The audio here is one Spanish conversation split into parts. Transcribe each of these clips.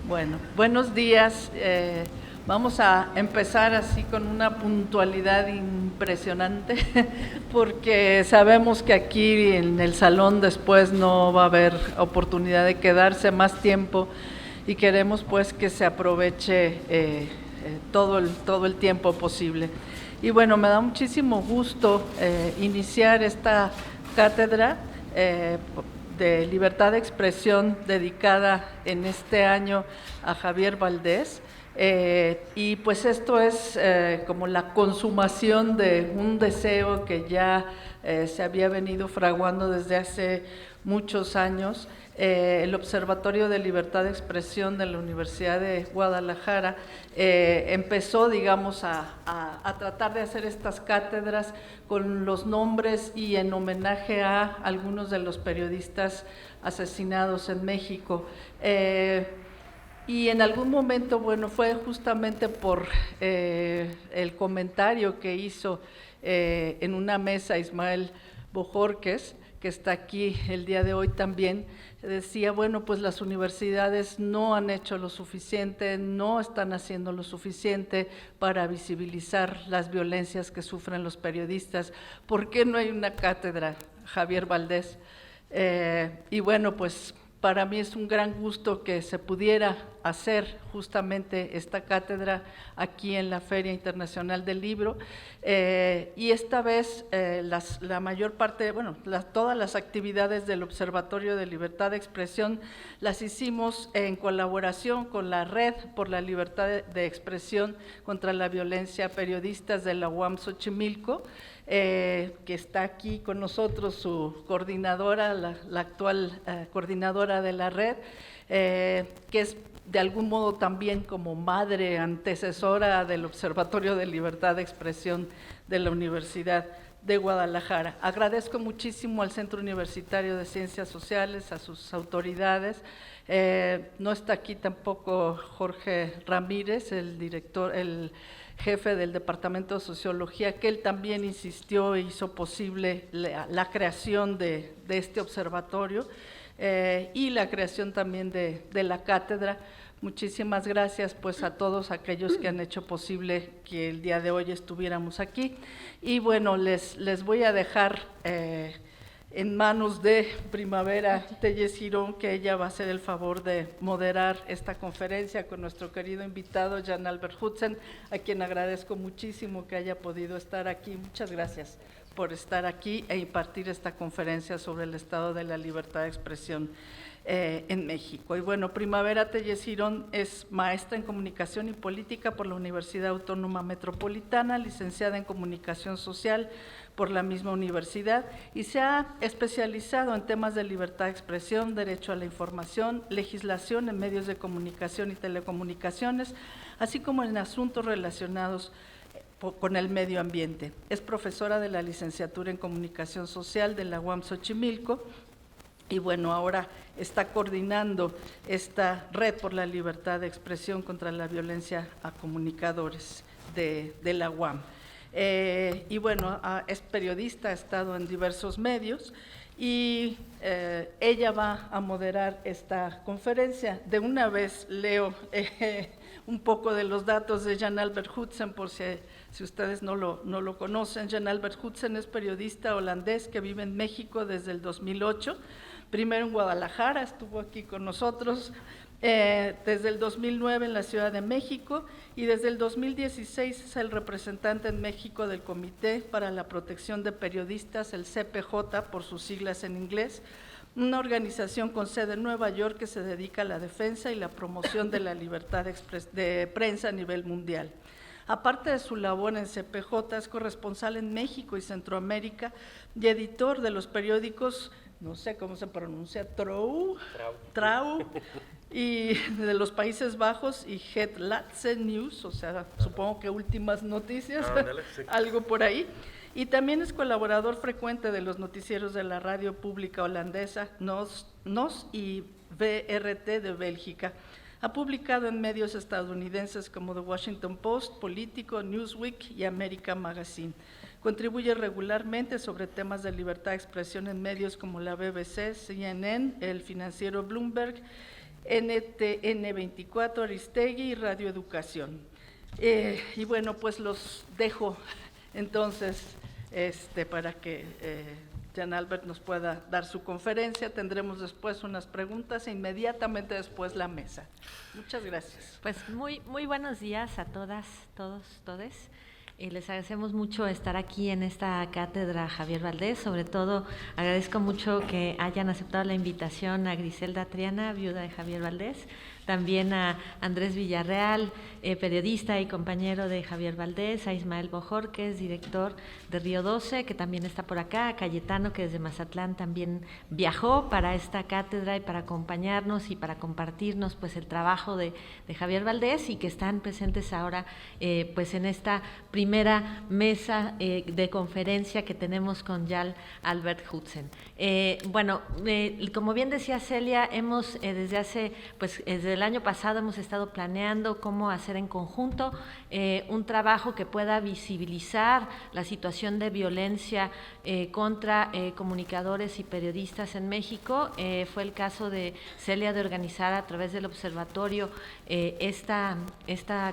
Bueno, buenos días. Vamos a empezar así con una puntualidad impresionante, porque sabemos que aquí en el salón después no va a haber oportunidad de quedarse más tiempo y queremos pues que se aproveche todo el tiempo posible. Y bueno, me da muchísimo gusto iniciar esta cátedra de libertad de expresión dedicada en este año a Javier Valdés. Y pues esto es como la consumación de un deseo que ya se había venido fraguando desde hace muchos años. El Observatorio de Libertad de Expresión de la Universidad de Guadalajara empezó, digamos, a tratar de hacer estas cátedras con los nombres y en homenaje a algunos de los periodistas asesinados en México. Y en algún momento, bueno, fue justamente por el comentario que hizo en una mesa Ismael Bojorquez, que está aquí el día de hoy también, decía, bueno, pues las universidades no han hecho lo suficiente, no están haciendo lo suficiente para visibilizar las violencias que sufren los periodistas. ¿Por qué no hay una cátedra, Javier Valdés? Y bueno, pues para mí es un gran gusto que se pudiera hacer justamente esta cátedra aquí en la Feria Internacional del Libro, y esta vez la mayor parte, bueno, todas las actividades del Observatorio de Libertad de Expresión las hicimos en colaboración con la Red por la Libertad de Expresión contra la Violencia Periodistas de la UAM Xochimilco, que está aquí con nosotros su coordinadora, la actual coordinadora de la red, que es de algún modo también como madre antecesora del Observatorio de Libertad de Expresión de la Universidad de Guadalajara. Agradezco muchísimo al Centro Universitario de Ciencias Sociales, a sus autoridades. No está aquí tampoco Jorge Ramírez, el director, el jefe del Departamento de Sociología, que él también insistió e hizo posible la creación de este observatorio y la creación también de la cátedra. Muchísimas gracias pues a todos aquellos que han hecho posible que el día de hoy estuviéramos aquí. Y bueno, les voy a dejar en manos de Primavera Telles Girón, que ella va a hacer el favor de moderar esta conferencia con nuestro querido invitado Jan Albert Hudsen, a quien agradezco muchísimo que haya podido estar aquí. Muchas gracias por estar aquí e impartir esta conferencia sobre el estado de la libertad de expresión en México. Y bueno, Primavera Telles Girón es maestra en Comunicación y Política por la Universidad Autónoma Metropolitana, licenciada en Comunicación Social por la misma universidad, y se ha especializado en temas de libertad de expresión, derecho a la información, legislación en medios de comunicación y telecomunicaciones, así como en asuntos relacionados con el medio ambiente. Es profesora de la licenciatura en Comunicación Social de la UAM Xochimilco, y bueno, ahora está coordinando esta Red por la Libertad de Expresión contra la Violencia a Comunicadores de la UAM. Y bueno, es periodista, ha estado en diversos medios, y ella va a moderar esta conferencia. De una vez leo un poco de los datos de Jan Albert Hudsen, por si ustedes no lo conocen. Jan Albert Hudsen es periodista holandés que vive en México desde el 2008, primero en Guadalajara, estuvo aquí con nosotros, desde el 2009 en la Ciudad de México, y desde el 2016 es el representante en México del Comité para la Protección de Periodistas, el CPJ por sus siglas en inglés, una organización con sede en Nueva York que se dedica a la defensa y la promoción de la libertad de prensa a nivel mundial. Aparte de su labor en CPJ, es corresponsal en México y Centroamérica y editor de los periódicos, no sé cómo se pronuncia, Trouw, y de los Países Bajos, y Het Laatste Nieuws, o sea, supongo que últimas noticias, algo por ahí. Y también es colaborador frecuente de los noticieros de la radio pública holandesa, NOS y VRT de Bélgica. Ha publicado en medios estadounidenses como The Washington Post, Político, Newsweek y American Magazine. Contribuye regularmente sobre temas de libertad de expresión en medios como la BBC, CNN, el financiero Bloomberg, NTN24 Aristegui y Radio Educación. Y bueno, pues los dejo entonces para que Jan Albert nos pueda dar su conferencia. Tendremos después unas preguntas e inmediatamente después la mesa. Muchas gracias. Pues muy buenos días a todas, todos, todes. Les agradecemos mucho estar aquí en esta cátedra Javier Valdés. Sobre todo agradezco mucho que hayan aceptado la invitación a Griselda Triana, viuda de Javier Valdés, también a Andrés Villarreal, periodista y compañero de Javier Valdés, a Ismael Bojorquez, director de Río 12, que también está por acá, a Cayetano, que desde Mazatlán también viajó para esta cátedra y para acompañarnos y para compartirnos pues el trabajo de Javier Valdés, y que están presentes ahora pues en esta primera mesa de conferencia que tenemos con Jan Albert Hutzen. Como bien decía Celia, hemos desde el año pasado hemos estado planeando cómo hacer en conjunto un trabajo que pueda visibilizar la situación de violencia contra comunicadores y periodistas en México. Fue el caso de Celia de organizar a través del observatorio esta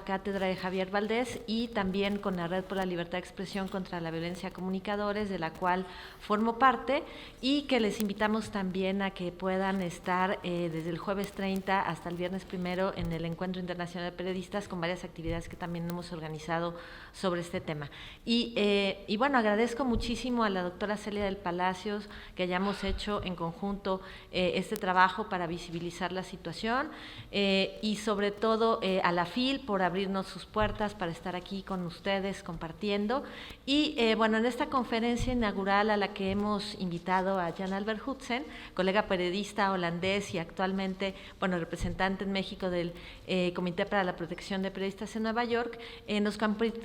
cátedra de Javier Valdés, y también con la Red por la Libertad de Expresión contra la Violencia a Comunicadores, de la cual formo parte, y que les invitamos también a que puedan estar desde el jueves 30 hasta el viernes 1 en el Encuentro Internacional de Periodistas, con varias actividades que también hemos organizado sobre este tema. Y bueno, agradezco muchísimo a la doctora Celia del Palacios que hayamos hecho en conjunto este trabajo para visibilizar la situación, y sobre todo a la FIL por abrirnos sus puertas para estar aquí con ustedes compartiendo. Y bueno, en esta conferencia inaugural a la que hemos invitado a Jan Albert Hutzen, colega periodista holandés y actualmente, bueno, representante en México del Comité para la Protección de Periodistas en Nueva York,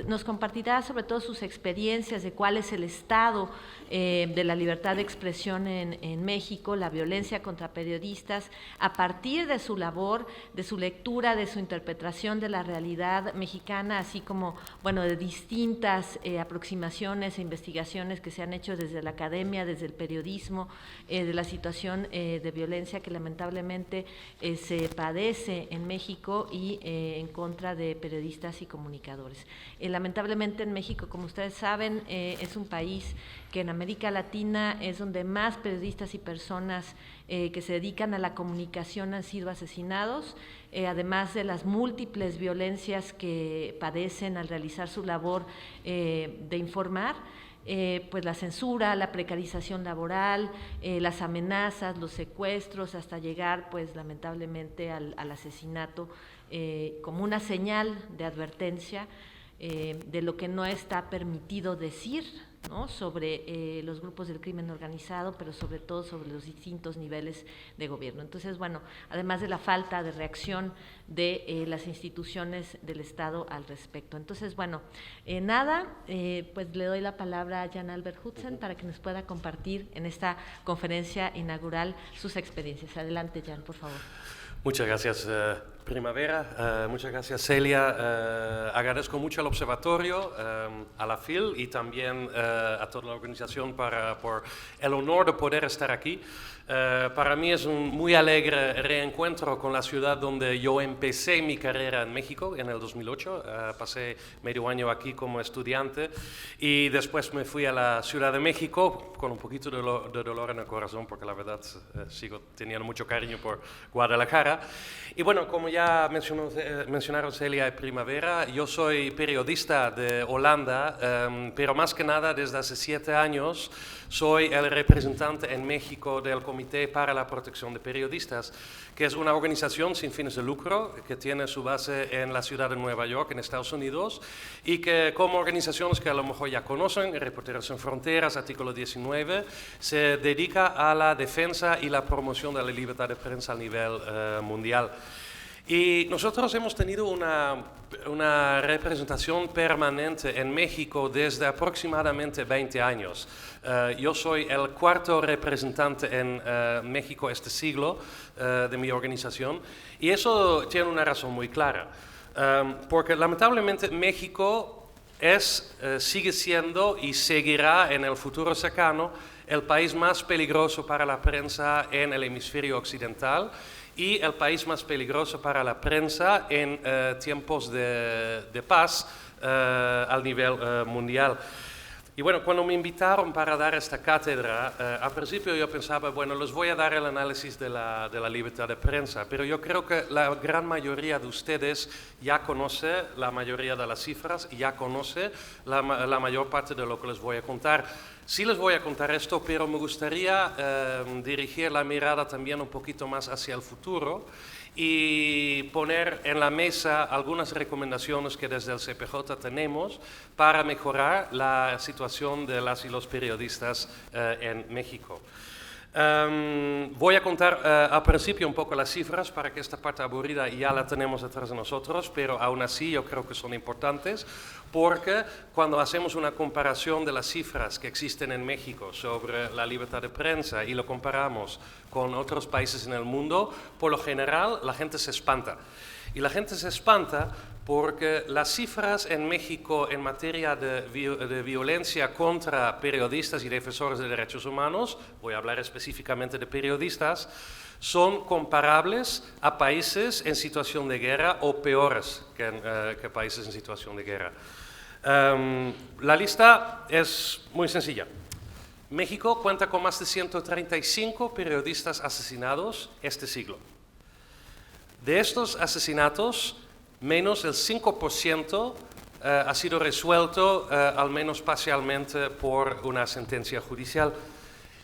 nos compartirá sobre todo sus experiencias de cuál es el estado de la libertad de expresión en México, la violencia contra periodistas, a partir de su labor, de su lectura, de su interpretación de la realidad mexicana, así como, bueno, de distintas aproximaciones e investigaciones que se han hecho desde la academia, desde el periodismo, de la situación de violencia que lamentablemente se padece en México y en contra de periodistas y comunicadores. Lamentablemente en México, como ustedes saben, es un país que en América Latina es donde más periodistas y personas que se dedican a la comunicación han sido asesinados, además de las múltiples violencias que padecen al realizar su labor de informar. Pues la censura, la precarización laboral, las amenazas, los secuestros, hasta llegar pues lamentablemente al asesinato, como una señal de advertencia de lo que no está permitido decir, ¿no?, sobre los grupos del crimen organizado, pero sobre todo sobre los distintos niveles de gobierno. Entonces, bueno, además de la falta de reacción de las instituciones del Estado al respecto. Entonces, bueno, pues le doy la palabra a Jan Albert Hutzen para que nos pueda compartir en esta conferencia inaugural sus experiencias. Adelante, Jan, por favor. Muchas gracias, Primavera. Muchas gracias, Celia. Agradezco mucho al observatorio, a la FIL y también a toda la organización por el honor de poder estar aquí. Para mí es un muy alegre reencuentro con la ciudad donde yo empecé mi carrera en México en el 2008. Pasé medio año aquí como estudiante y después me fui a la Ciudad de México con un poquito de dolor en el corazón, porque la verdad sigo teniendo mucho cariño por Guadalajara. Y bueno, como ya mencionaron Celia y Primavera, yo soy periodista de Holanda, pero más que nada desde hace 7 años soy el representante en México del Comité para la Protección de Periodistas, que es una organización sin fines de lucro que tiene su base en la ciudad de Nueva York, en Estados Unidos, y que como organizaciones que a lo mejor ya conocen, Reporteros Sin Fronteras, artículo 19, se dedica a la defensa y la promoción de la libertad de prensa a nivel mundial. Y nosotros hemos tenido una representación permanente en México desde aproximadamente 20 años. Yo soy el 4º representante en México este siglo de mi organización, y eso tiene una razón muy clara, porque lamentablemente México sigue siendo y seguirá en el futuro cercano el país más peligroso para la prensa en el hemisferio occidental, y el país más peligroso para la prensa en tiempos de paz al nivel mundial. Y bueno, cuando me invitaron para dar esta cátedra, al principio yo pensaba, bueno, les voy a dar el análisis de la libertad de prensa, pero yo creo que la gran mayoría de ustedes ya conoce la mayoría de las cifras, ya conoce la mayor parte de lo que les voy a contar. Sí les voy a contar esto, pero me gustaría dirigir la mirada también un poquito más hacia el futuro y poner en la mesa algunas recomendaciones que desde el CPJ tenemos para mejorar la situación de las y los periodistas en México. Voy a contar al principio un poco las cifras para que esta parte aburrida ya la tenemos detrás de nosotros, pero aún así yo creo que son importantes porque cuando hacemos una comparación de las cifras que existen en México sobre la libertad de prensa y lo comparamos con otros países en el mundo, por lo general la gente se espanta. Y la gente se espanta porque las cifras en México en materia de violencia contra periodistas y defensores de derechos humanos, voy a hablar específicamente de periodistas, son comparables a países en situación de guerra o peores que países en situación de guerra. La lista es muy sencilla. México cuenta con más de 135 periodistas asesinados este siglo. De estos asesinatos, menos del 5% ha sido resuelto, al menos parcialmente, por una sentencia judicial.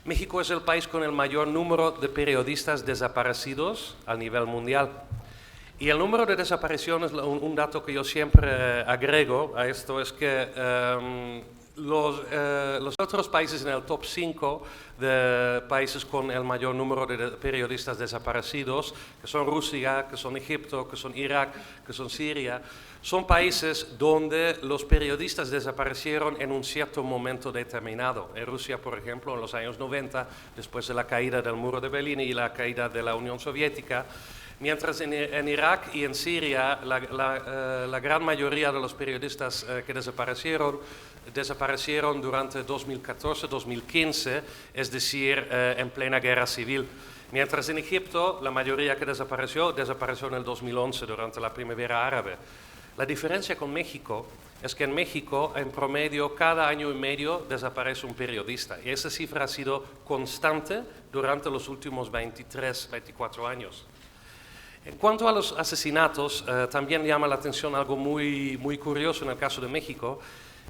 México es el país con el mayor número de periodistas desaparecidos a nivel mundial. Y el número de desapariciones, un dato que yo siempre agrego a esto, es que los otros países en el top 5 de países con el mayor número de periodistas desaparecidos, que son Rusia, que son Egipto, que son Irak, que son Siria, son países donde los periodistas desaparecieron en un cierto momento determinado. En Rusia, por ejemplo, en los años 90, después de la caída del muro de Berlín y la caída de la Unión Soviética, mientras en Irak y en Siria la gran mayoría de los periodistas que desaparecieron durante 2014-2015, es decir, en plena guerra civil. Mientras en Egipto la mayoría que desapareció en el 2011 durante la primavera árabe. La diferencia con México es que en México en promedio cada año y medio desaparece un periodista y esa cifra ha sido constante durante los últimos 23-24 años. En cuanto a los asesinatos, también llama la atención algo muy curioso en el caso de México.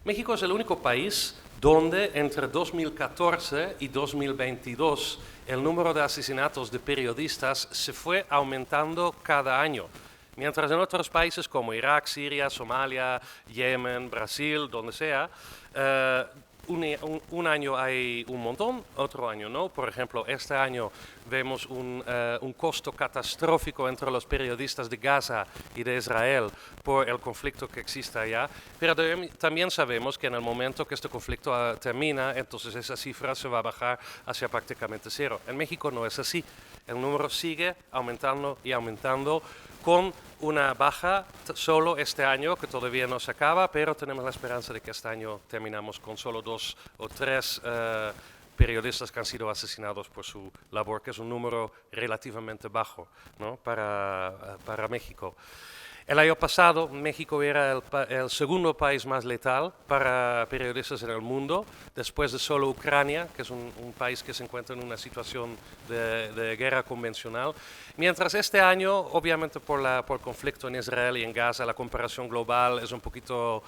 México es el único país donde entre 2014 y 2022 el número de asesinatos de periodistas se fue aumentando cada año. Mientras en otros países como Irak, Siria, Somalia, Yemen, Brasil, donde sea, un año hay un montón, otro año no. Por ejemplo, este año vemos un costo catastrófico entre los periodistas de Gaza y de Israel por el conflicto que existe allá, pero también sabemos que en el momento que este conflicto termina, entonces esa cifra se va a bajar hacia prácticamente cero. En México no es así, el número sigue aumentando y aumentando, con una baja solo este año, que todavía no se acaba, pero tenemos la esperanza de que este año terminamos con solo 2 o 3 periodistas que han sido asesinados por su labor, que es un número relativamente bajo, ¿no? para México. El año pasado México era el segundo país más letal para periodistas en el mundo, después de solo Ucrania, que es un país que se encuentra en una situación de guerra convencional. Mientras este año, obviamente por el conflicto en Israel y en Gaza, la comparación global es un poquito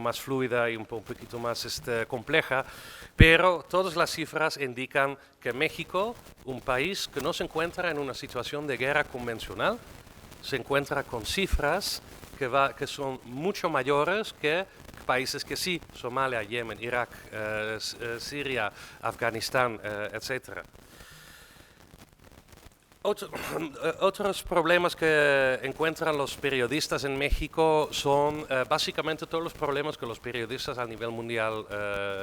más fluida y un poquito más compleja, pero todas las cifras indican que México, un país que no se encuentra en una situación de guerra convencional, se encuentra con cifras que son mucho mayores que países que sí, Somalia, Yemen, Irak, Siria, Afganistán, etc. Otros problemas que encuentran los periodistas en México son básicamente todos los problemas que los periodistas a nivel mundial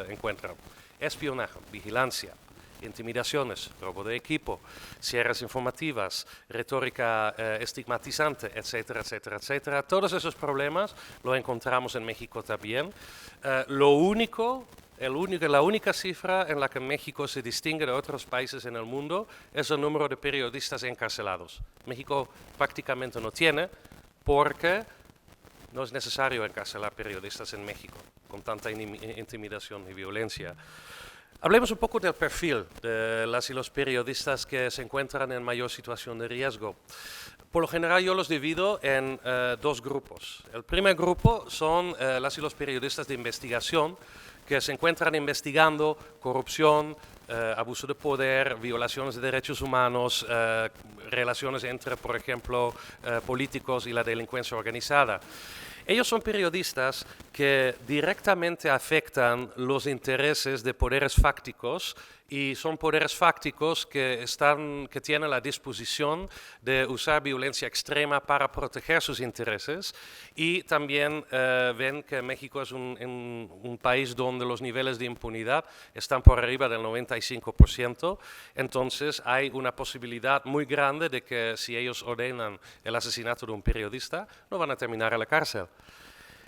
encuentran. Espionaje, vigilancia, intimidaciones, robo de equipo, cierres informativas, retórica estigmatizante, etcétera, etcétera, etcétera. Todos esos problemas los encontramos en México también. Lo único la única cifra en la que México se distingue de otros países en el mundo es el número de periodistas encarcelados. México prácticamente no tiene, porque no es necesario encarcelar periodistas en México con tanta intimidación y violencia. Hablemos un poco del perfil de las y los periodistas que se encuentran en mayor situación de riesgo. Por lo general yo los divido en dos grupos. El primer grupo son las y los periodistas de investigación que se encuentran investigando corrupción, abuso de poder, violaciones de derechos humanos, relaciones entre, por ejemplo, políticos y la delincuencia organizada. Ellos son periodistas que directamente afectan los intereses de poderes fácticos y son poderes fácticos que tienen la disposición de usar violencia extrema para proteger sus intereses y también ven que México es un país donde los niveles de impunidad están por arriba del 95%, entonces hay una posibilidad muy grande de que si ellos ordenan el asesinato de un periodista, no van a terminar en la cárcel.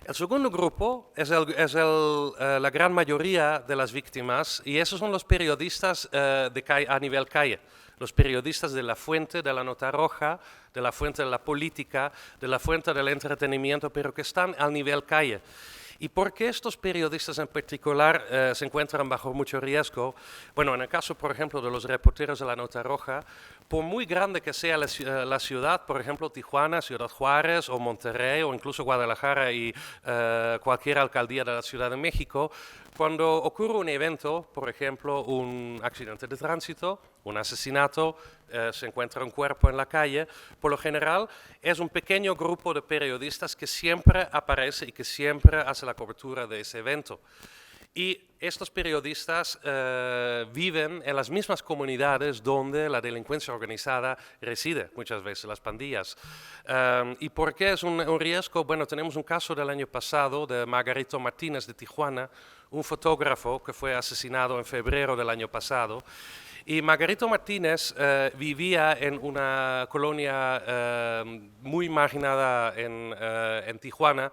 El segundo grupo es la gran mayoría de las víctimas y esos son los periodistas a nivel calle, los periodistas de la fuente de la nota roja, de la fuente de la política, de la fuente del entretenimiento, pero que están al nivel calle. ¿Y por qué estos periodistas en particular se encuentran bajo mucho riesgo? Bueno, en el caso, por ejemplo, de los reporteros de la Nota Roja, por muy grande que sea la ciudad, por ejemplo, Tijuana, Ciudad Juárez o Monterrey o incluso Guadalajara y cualquier alcaldía de la Ciudad de México, cuando ocurre un evento, por ejemplo, un accidente de tránsito, un asesinato, se encuentra un cuerpo en la calle, por lo general es un pequeño grupo de periodistas que siempre aparece y que siempre hace la cobertura de ese evento. Y estos periodistas viven en las mismas comunidades donde la delincuencia organizada reside, muchas veces las pandillas. ¿Y por qué es un riesgo? Bueno, tenemos un caso del año pasado de Margarito Martínez de Tijuana, un fotógrafo que fue asesinado en febrero del año pasado. Y Margarito Martínez vivía en una colonia muy marginada en Tijuana,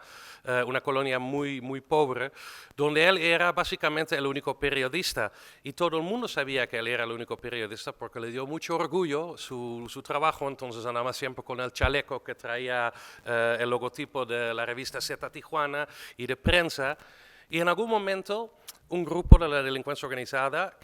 una colonia muy pobre, donde él era básicamente el único periodista. Y todo el mundo sabía que él era el único periodista porque le dio mucho orgullo su trabajo, entonces andaba siempre con el chaleco que traía el logotipo de la revista Z Tijuana y de prensa. Y en algún momento un grupo de la delincuencia organizada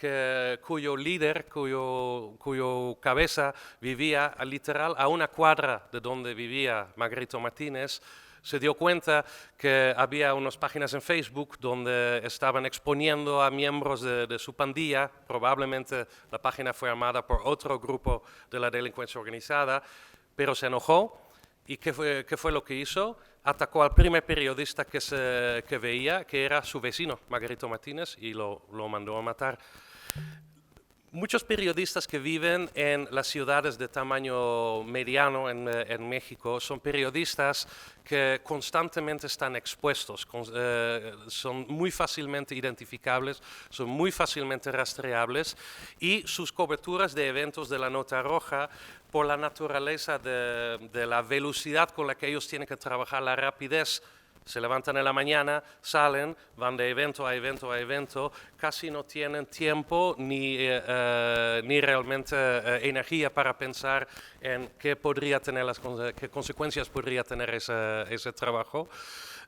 cuyo líder, cuyo cabeza vivía literal a una cuadra de donde vivía Margarito Martínez, se dio cuenta que había unas páginas en Facebook donde estaban exponiendo a miembros de su pandilla, probablemente la página fue armada por otro grupo de la delincuencia organizada, pero se enojó. ¿Y qué fue lo que hizo? Atacó al primer periodista que veía, que era su vecino, Margarito Martínez, y lo mandó a matar. Muchos periodistas que viven en las ciudades de tamaño mediano en México son periodistas que constantemente están expuestos, son muy fácilmente identificables, son muy fácilmente rastreables y sus coberturas de eventos de la Nota Roja, por la naturaleza de la velocidad con la que ellos tienen que trabajar, la rapidez, se levantan en la mañana, salen, van de evento a evento a evento, casi no tienen tiempo ni realmente energía para pensar en qué consecuencias podría tener ese trabajo.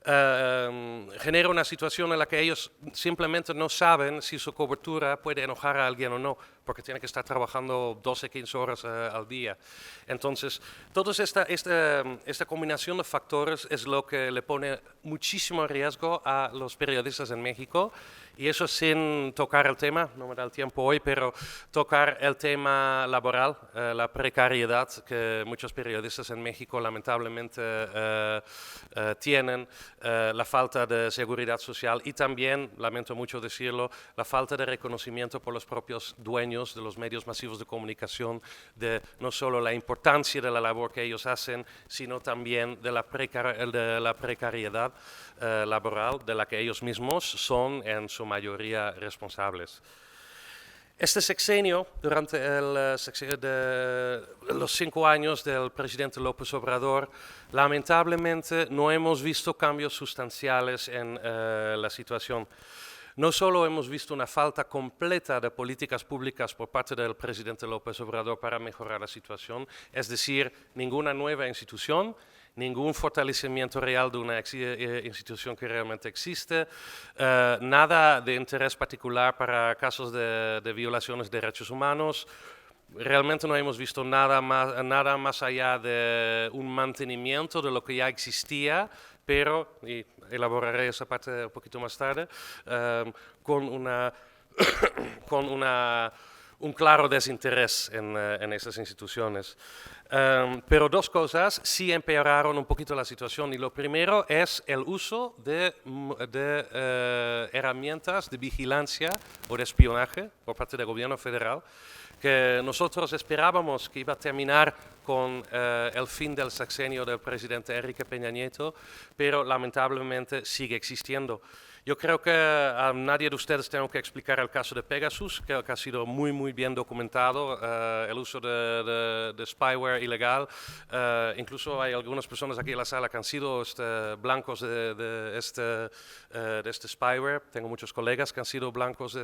Genera una situación en la que ellos simplemente no saben si su cobertura puede enojar a alguien o no, porque tienen que estar trabajando 12, 15 horas al día. Entonces, toda esta combinación de factores es lo que le pone muchísimo riesgo a los periodistas en México, y eso sin tocar el tema, no me da el tiempo hoy, pero tocar el tema laboral, la precariedad que muchos periodistas en México lamentablemente tienen, la falta de seguridad social y también, lamento mucho decirlo, la falta de reconocimiento por los propios dueños de los medios masivos de comunicación de no solo la importancia de la labor que ellos hacen, sino también de la precariedad laboral de la que ellos mismos son en su mayoría responsables. Este sexenio, durante los 5 años del presidente López Obrador, lamentablemente no hemos visto cambios sustanciales en la situación. No solo hemos visto una falta completa de políticas públicas por parte del presidente López Obrador para mejorar la situación, es decir, ninguna nueva institución, ningún fortalecimiento real de una institución que realmente existe, nada de interés particular para casos de violaciones de derechos humanos. Realmente no hemos visto nada más allá de un mantenimiento de lo que ya existía, pero, y elaboraré esa parte un poquito más tarde, con un claro desinterés en esas instituciones. Pero dos cosas sí empeoraron un poquito la situación, y lo primero es el uso de herramientas de vigilancia o de espionaje por parte del gobierno federal, que nosotros esperábamos que iba a terminar con el fin del sexenio del presidente Enrique Peña Nieto, pero lamentablemente sigue existiendo. Yo creo que a nadie de ustedes tengo que explicar el caso de Pegasus, que ha sido muy bien documentado, el uso de spyware ilegal. Incluso hay algunas personas aquí en la sala que han sido blancos de este spyware. Tengo muchos colegas que han sido blancos de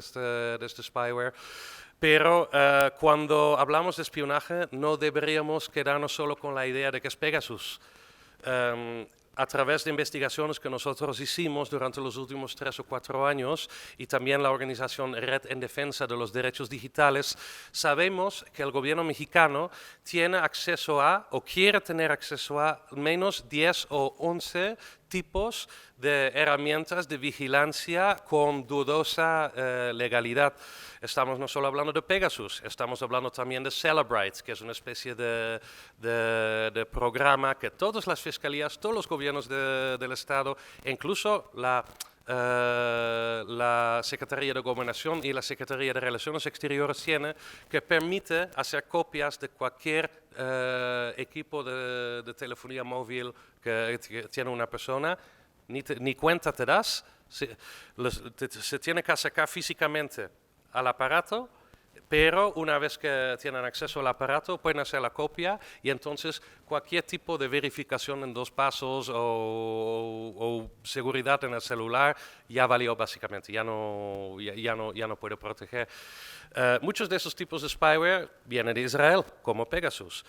este spyware. Pero cuando hablamos de espionaje no deberíamos quedarnos solo con la idea de que es Pegasus. A través de investigaciones que nosotros hicimos durante los últimos 3 o 4 años y también la organización Red en Defensa de los Derechos Digitales, sabemos que el gobierno mexicano tiene acceso a, o quiere tener acceso a, al menos 10 o 11 tipos de herramientas de vigilancia con dudosa legalidad. Estamos no solo hablando de Pegasus, estamos hablando también de Cellebrite, que es una especie de programa que todas las fiscalías, todos los gobiernos del Estado, incluso la Secretaría de Gobernación y la Secretaría de Relaciones Exteriores tiene, que permite hacer copias de cualquier equipo de telefonía móvil que tiene una persona. Ni cuenta te das, se tiene que acercar físicamente al aparato, pero una vez que tienen acceso al aparato pueden hacer la copia, y entonces cualquier tipo de verificación en 2 pasos o seguridad en el celular ya valió básicamente, ya no puede proteger. Muchos de esos tipos de spyware vienen de Israel, como Pegasus.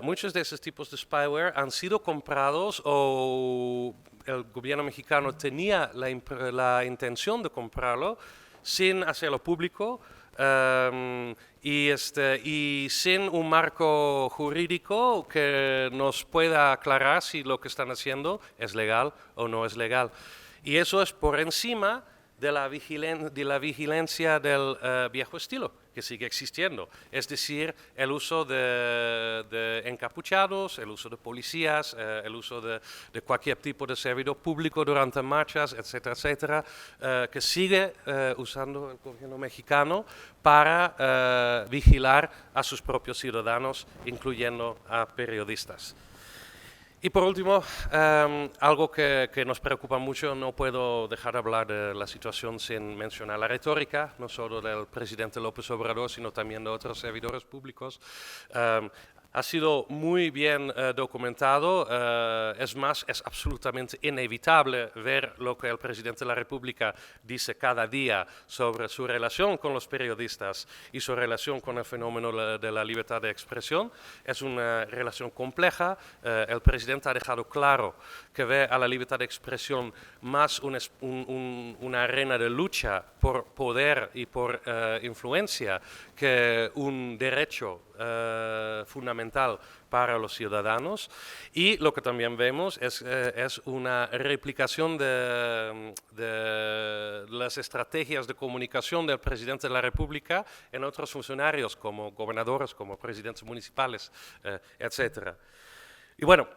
Muchos de esos tipos de spyware han sido comprados, o el gobierno mexicano tenía la intención de comprarlo sin hacerlo público, y sin un marco jurídico que nos pueda aclarar si lo que están haciendo es legal o no es legal. Y eso es por encima de la vigilancia del viejo estilo, que sigue existiendo. Es decir, el uso de encapuchados, el uso de policías, el uso de cualquier tipo de servidor público durante marchas, etcétera, etcétera, que sigue usando el gobierno mexicano para vigilar a sus propios ciudadanos, incluyendo a periodistas. Y por último, algo que nos preocupa mucho, no puedo dejar de hablar de la situación sin mencionar la retórica, no solo del presidente López Obrador, sino también de otros servidores públicos. Ha sido muy bien documentado, es más, es absolutamente inevitable ver lo que el presidente de la República dice cada día sobre su relación con los periodistas y su relación con el fenómeno de la libertad de expresión. Es una relación compleja. El presidente ha dejado claro que ve a la libertad de expresión más una arena de lucha por poder y por influencia que un derecho fundamental para los ciudadanos. Y lo que también vemos es una replicación de las estrategias de comunicación del presidente de la República en otros funcionarios, como gobernadores, como presidentes municipales, etc. Y bueno,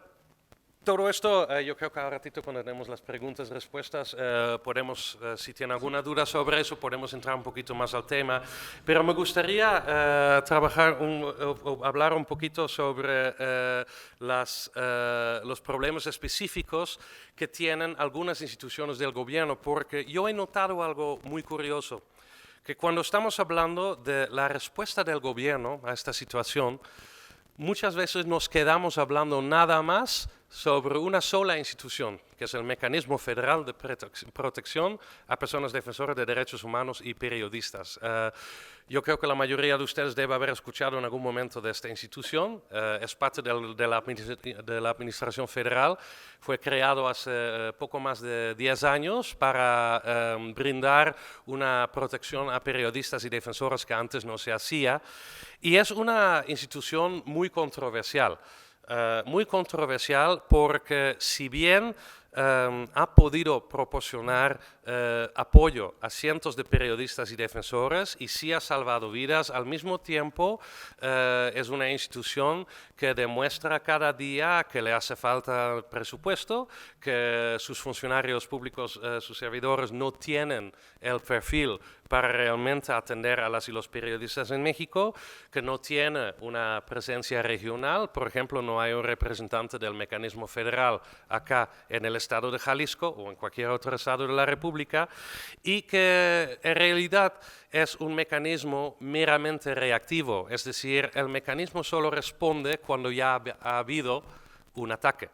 todo esto, yo creo que al ratito cuando tenemos las preguntas y respuestas, podemos, si tienen alguna duda sobre eso, podemos entrar un poquito más al tema. Pero me gustaría hablar un poquito sobre los problemas específicos que tienen algunas instituciones del gobierno, porque yo he notado algo muy curioso, que cuando estamos hablando de la respuesta del gobierno a esta situación, muchas veces nos quedamos hablando nada más sobre una sola institución, que es el Mecanismo Federal de Protección a Personas Defensoras de Derechos Humanos y Periodistas. Yo creo que la mayoría de ustedes debe haber escuchado en algún momento de esta institución. Es parte de la Administración Federal. Fue creado hace poco más de 10 años para brindar una protección a periodistas y defensores que antes no se hacía. Y es una institución muy controversial. Muy controversial porque si bien ha podido proporcionar apoyo a cientos de periodistas y defensores y sí ha salvado vidas, al mismo tiempo es una institución que demuestra cada día que le hace falta presupuesto, que sus funcionarios públicos, sus servidores no tienen el perfil para realmente atender a las y los periodistas en México, que no tiene una presencia regional. Por ejemplo, no hay un representante del mecanismo federal acá en el estado de Jalisco o en cualquier otro estado de la República, y que en realidad es un mecanismo meramente reactivo, es decir, el mecanismo solo responde cuando ya ha habido un ataque.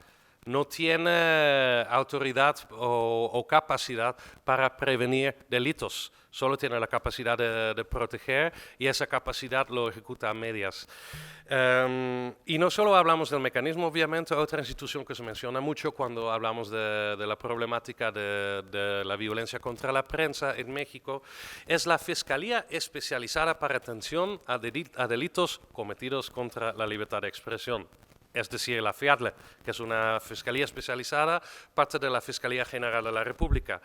No tiene autoridad o capacidad para prevenir delitos, solo tiene la capacidad de proteger, y esa capacidad lo ejecuta a medias. Y no solo hablamos del mecanismo, obviamente otra institución que se menciona mucho cuando hablamos de la problemática de la violencia contra la prensa en México es la Fiscalía Especializada para Atención a Delitos Cometidos contra la Libertad de Expresión. Es decir, la FIADLE, que es una fiscalía especializada, parte de la Fiscalía General de la República.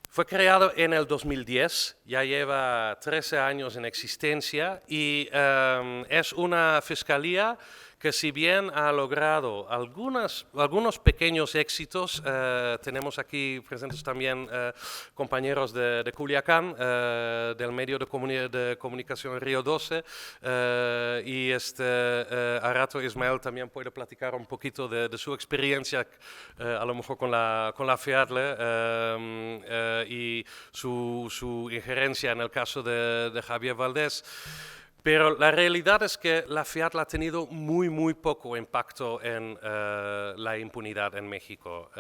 Fue creado en el 2010, ya lleva 13 años en existencia, y es una fiscalía que si bien ha logrado algunos pequeños éxitos, tenemos aquí presentes también compañeros de Culiacán, del medio de comunicación Río 12, y a rato Ismael también puede platicar un poquito de su experiencia, a lo mejor con la FIADLE, y su injerencia en el caso de Javier Valdés. Pero la realidad es que la FIADLE ha tenido muy poco impacto en la impunidad en México.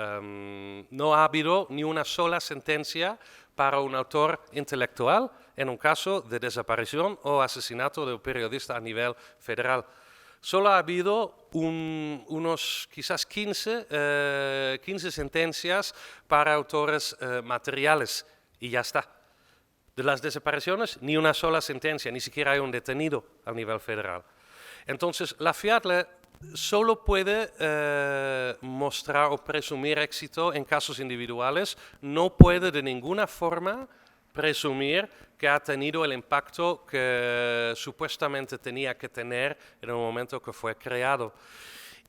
No ha habido ni una sola sentencia para un autor intelectual en un caso de desaparición o asesinato de un periodista a nivel federal. Solo ha habido unos quizás 15 sentencias para autores materiales y ya está. De las desapariciones, ni una sola sentencia, ni siquiera hay un detenido a nivel federal. Entonces, la FIADLE solo puede mostrar o presumir éxito en casos individuales, no puede de ninguna forma presumir que ha tenido el impacto que supuestamente tenía que tener en el momento que fue creado.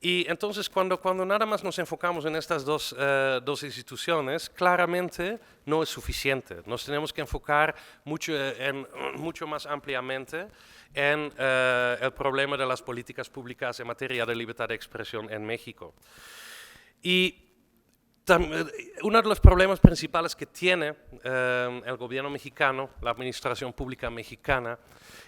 Y entonces cuando nada más nos enfocamos en estas dos instituciones, claramente no es suficiente. Nos tenemos que enfocar mucho más ampliamente en el problema de las políticas públicas en materia de libertad de expresión en México. Y uno de los problemas principales que tiene el gobierno mexicano, la administración pública mexicana,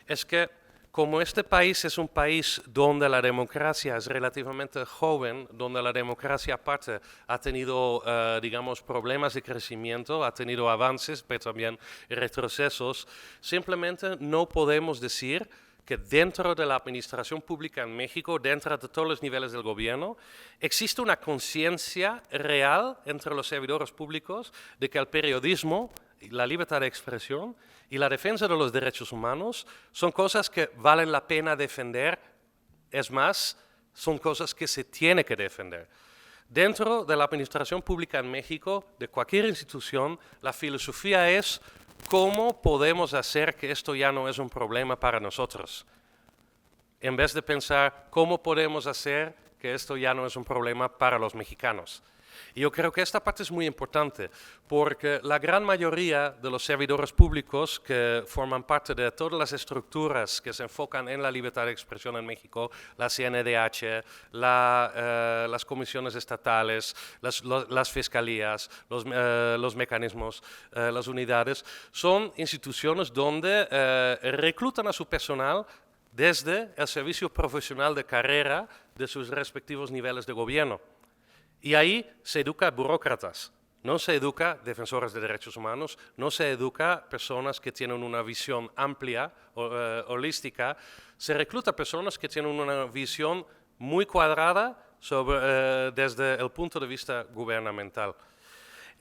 es que como este país es un país donde la democracia es relativamente joven, donde la democracia aparte ha tenido, digamos, problemas de crecimiento, ha tenido avances, pero también retrocesos, simplemente no podemos decir que dentro de la administración pública en México, dentro de todos los niveles del gobierno, existe una conciencia real entre los servidores públicos de que el periodismo, la libertad de expresión y la defensa de los derechos humanos son cosas que valen la pena defender, es más, son cosas que se tiene que defender. Dentro de la administración pública en México, de cualquier institución, la filosofía es cómo podemos hacer que esto ya no es un problema para nosotros, en vez de pensar cómo podemos hacer que esto ya no es un problema para los mexicanos. Y yo creo que esta parte es muy importante, porque la gran mayoría de los servidores públicos que forman parte de todas las estructuras que se enfocan en la libertad de expresión en México, la CNDH, las comisiones estatales, las fiscalías, los mecanismos, las unidades, son instituciones donde reclutan a su personal desde el servicio profesional de carrera de sus respectivos niveles de gobierno. Y ahí se educa burócratas, no se educa defensores de derechos humanos, no se educa personas que tienen una visión amplia, holística, se recluta personas que tienen una visión muy cuadrada desde el punto de vista gubernamental.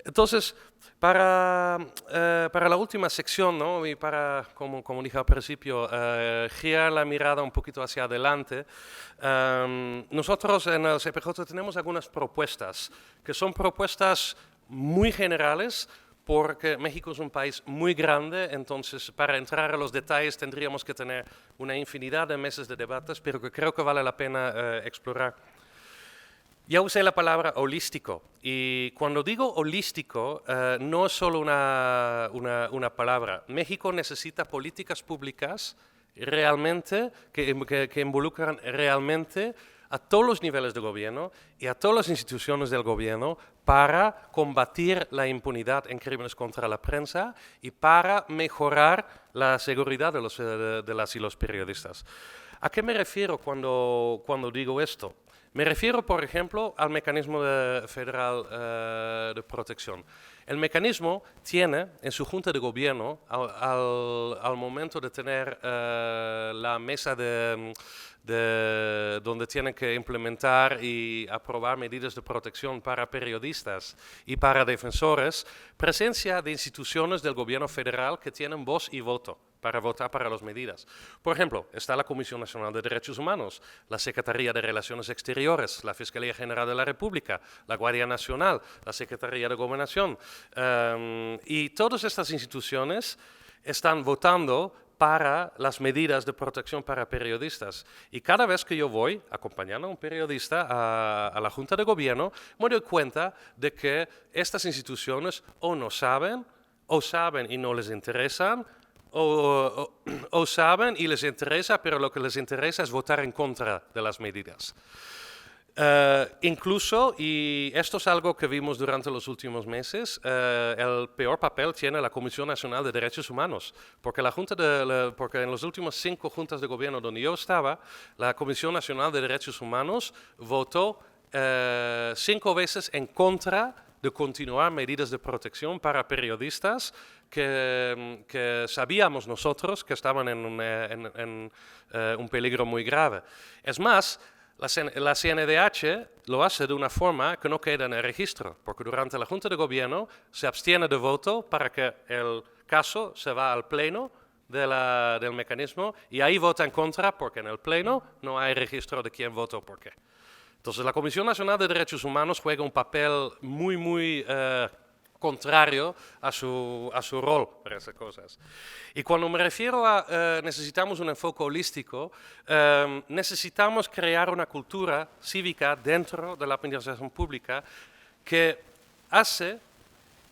Entonces, para la última sección, ¿no? Y para, como dije al principio, girar la mirada un poquito hacia adelante, nosotros en el CPJ tenemos algunas propuestas, que son propuestas muy generales, porque México es un país muy grande, entonces para entrar a los detalles tendríamos que tener una infinidad de meses de debates, pero que creo que vale la pena explorar. Ya usé la palabra holístico, y cuando digo holístico no es solo una palabra. México necesita políticas públicas realmente que involucran realmente a todos los niveles de gobierno y a todas las instituciones del gobierno para combatir la impunidad en crímenes contra la prensa y para mejorar la seguridad de las y los periodistas. ¿A qué me refiero cuando digo esto? Me refiero, por ejemplo, al mecanismo federal de protección. El mecanismo tiene en su junta de gobierno, al momento de tener la mesa donde tienen que implementar y aprobar medidas de protección para periodistas y para defensores, presencia de instituciones del gobierno federal que tienen voz y voto para votar para las medidas. Por ejemplo, está la Comisión Nacional de Derechos Humanos, la Secretaría de Relaciones Exteriores, la Fiscalía General de la República, la Guardia Nacional, la Secretaría de Gobernación. Y todas estas instituciones están votando para las medidas de protección para periodistas. Y cada vez que yo voy acompañando a un periodista a la Junta de Gobierno, me doy cuenta de que estas instituciones o no saben, o saben y no les interesan, o saben y les interesa, pero lo que les interesa es votar en contra de las medidas. Incluso, y esto es algo que vimos durante los últimos meses, el peor papel tiene la Comisión Nacional de Derechos Humanos, porque porque en las últimas 5 juntas de gobierno donde yo estaba, la Comisión Nacional de Derechos Humanos votó 5 veces en contra de continuar medidas de protección para periodistas que sabíamos nosotros que estaban en un peligro muy grave. Es más, la CNDH lo hace de una forma que no queda en el registro, porque durante la Junta de Gobierno se abstiene de voto para que el caso se va al pleno del mecanismo y ahí vota en contra porque en el pleno no hay registro de quién votó por qué. Entonces la Comisión Nacional de Derechos Humanos juega un papel muy contrario a su rol para esas cosas. Y cuando me refiero a necesitamos un enfoque holístico, necesitamos crear una cultura cívica dentro de la administración pública que hace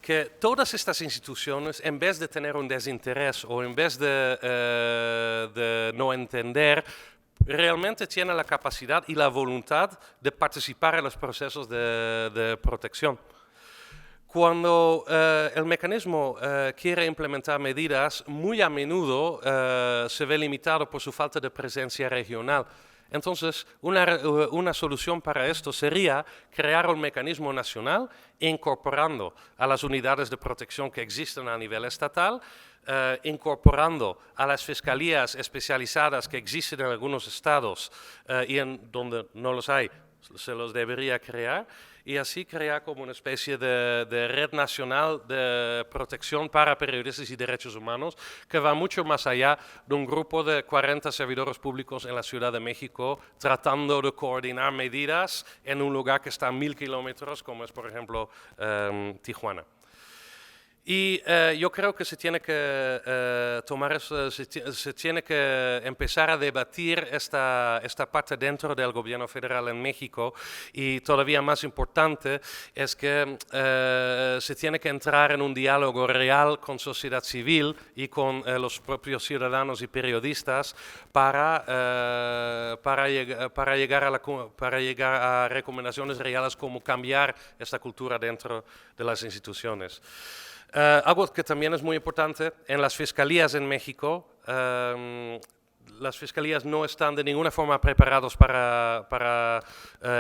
que todas estas instituciones, en vez de tener un desinterés o en vez de no entender, realmente tienen la capacidad y la voluntad de participar en los procesos de protección. Cuando el mecanismo quiere implementar medidas, muy a menudo se ve limitado por su falta de presencia regional. Entonces, una solución para esto sería crear un mecanismo nacional incorporando a las unidades de protección que existen a nivel estatal, incorporando a las fiscalías especializadas que existen en algunos estados y en donde no los hay, se los debería crear, y así crear como una especie de red nacional de protección para periodistas y derechos humanos que va mucho más allá de un grupo de 40 servidores públicos en la Ciudad de México tratando de coordinar medidas en un lugar que está a 1000 kilómetros, como es por ejemplo Tijuana. Y yo creo que se tiene que se tiene que empezar a debatir esta parte dentro del gobierno federal en México, y todavía más importante es que se tiene que entrar en un diálogo real con sociedad civil y con los propios ciudadanos y periodistas para llegar a recomendaciones reales como cambiar esta cultura dentro de las instituciones. Algo que también es muy importante en las fiscalías en México, las fiscalías no están de ninguna forma preparados para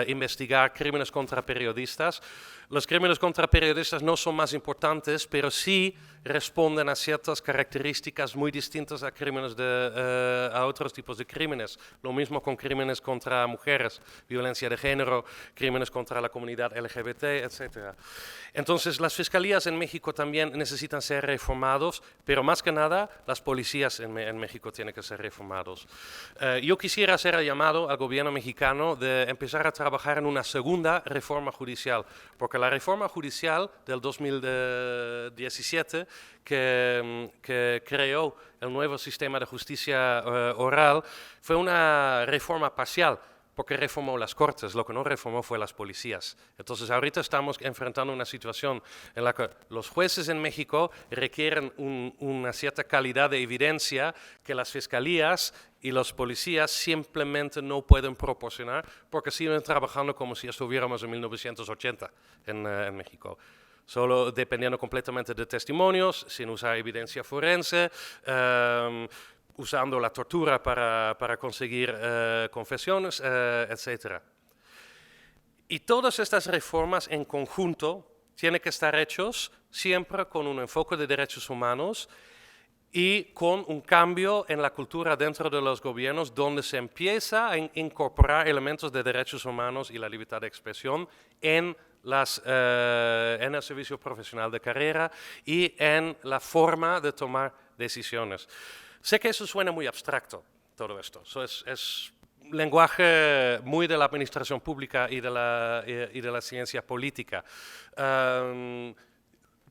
investigar crímenes contra periodistas. Los crímenes contra periodistas no son más importantes, pero sí responden a ciertas características muy distintas a a otros tipos de crímenes. Lo mismo con crímenes contra mujeres, violencia de género, crímenes contra la comunidad LGBT, etc. Entonces, las fiscalías en México también necesitan ser reformados, pero más que nada, las policías en México tienen que ser reformados. Yo quisiera hacer el llamado al gobierno mexicano de empezar a trabajar en una segunda reforma judicial, porque la reforma judicial del 2017 que creó el nuevo sistema de justicia oral fue una reforma parcial, porque reformó las cortes, lo que no reformó fue las policías. Entonces ahorita estamos enfrentando una situación en la que los jueces en México requieren una cierta calidad de evidencia que las fiscalías y los policías simplemente no pueden proporcionar porque siguen trabajando como si estuviéramos en 1980 en México. Solo dependiendo completamente de testimonios, sin usar evidencia forense, usando la tortura para conseguir confesiones, etc. Y todas estas reformas en conjunto tienen que estar hechos siempre con un enfoque de derechos humanos y con un cambio en la cultura dentro de los gobiernos donde se empieza a incorporar elementos de derechos humanos y la libertad de expresión en el servicio profesional de carrera y en la forma de tomar decisiones. Sé que eso suena muy abstracto, todo esto. Eso es lenguaje muy de la administración pública y de la ciencia política.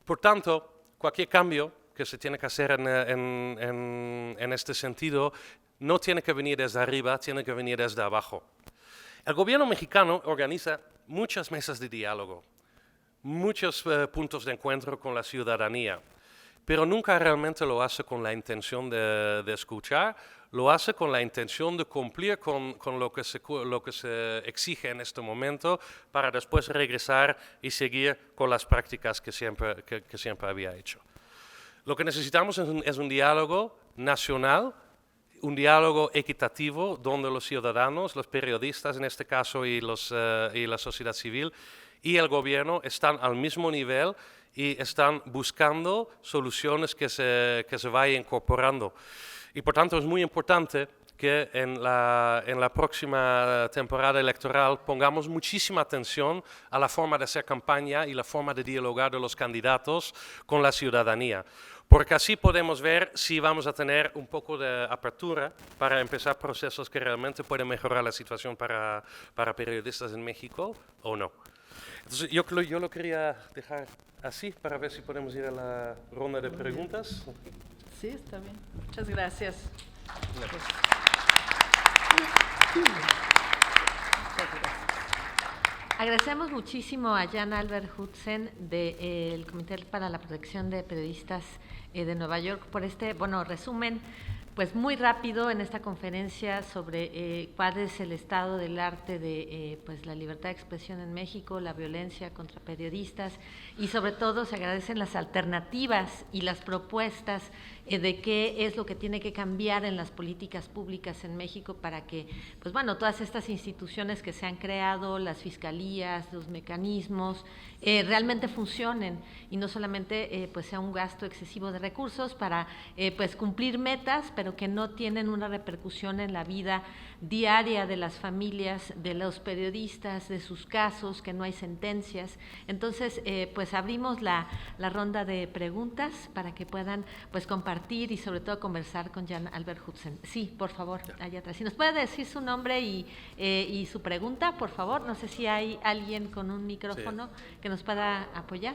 Por tanto, cualquier cambio que se tiene que hacer en este sentido no tiene que venir desde arriba, tiene que venir desde abajo. El gobierno mexicano organiza muchas mesas de diálogo, muchos puntos de encuentro con la ciudadanía, pero nunca realmente lo hace con la intención de escuchar, lo hace con la intención de cumplir con lo que se exige en este momento para después regresar y seguir con las prácticas que siempre había hecho. Lo que necesitamos es un diálogo nacional, un diálogo equitativo donde los ciudadanos, los periodistas en este caso y la sociedad civil y el gobierno están al mismo nivel y están buscando soluciones que se vayan incorporando. Y por tanto es muy importante que en la próxima temporada electoral pongamos muchísima atención a la forma de hacer campaña y la forma de dialogar de los candidatos con la ciudadanía, porque así podemos ver si vamos a tener un poco de apertura para empezar procesos que realmente pueden mejorar la situación para periodistas en México o no. Entonces yo lo quería dejar así para ver si podemos ir a la ronda de preguntas. Sí, está bien. Muchas gracias. Agradecemos muchísimo a Jan Albert Hudsen del Comité para la Protección de Periodistas de Nueva York por este resumen pues muy rápido en esta conferencia sobre cuál es el estado del arte de pues la libertad de expresión en México, la violencia contra periodistas y sobre todo se agradecen las alternativas y las propuestas de qué es lo que tiene que cambiar en las políticas públicas en México para que pues todas estas instituciones que se han creado, las fiscalías, los mecanismos realmente funcionen y no solamente pues sea un gasto excesivo de recursos para pues cumplir metas, pero que no tienen una repercusión en la vida diaria de las familias, de los periodistas, de sus casos, que no hay sentencias. Entonces, pues abrimos la ronda de preguntas para que puedan pues compartir y sobre todo conversar con Jan Albert Hudsen. Sí, por favor, allá atrás. Si nos puede decir su nombre y su pregunta, por favor. No sé si hay alguien con un micrófono que nos pueda apoyar.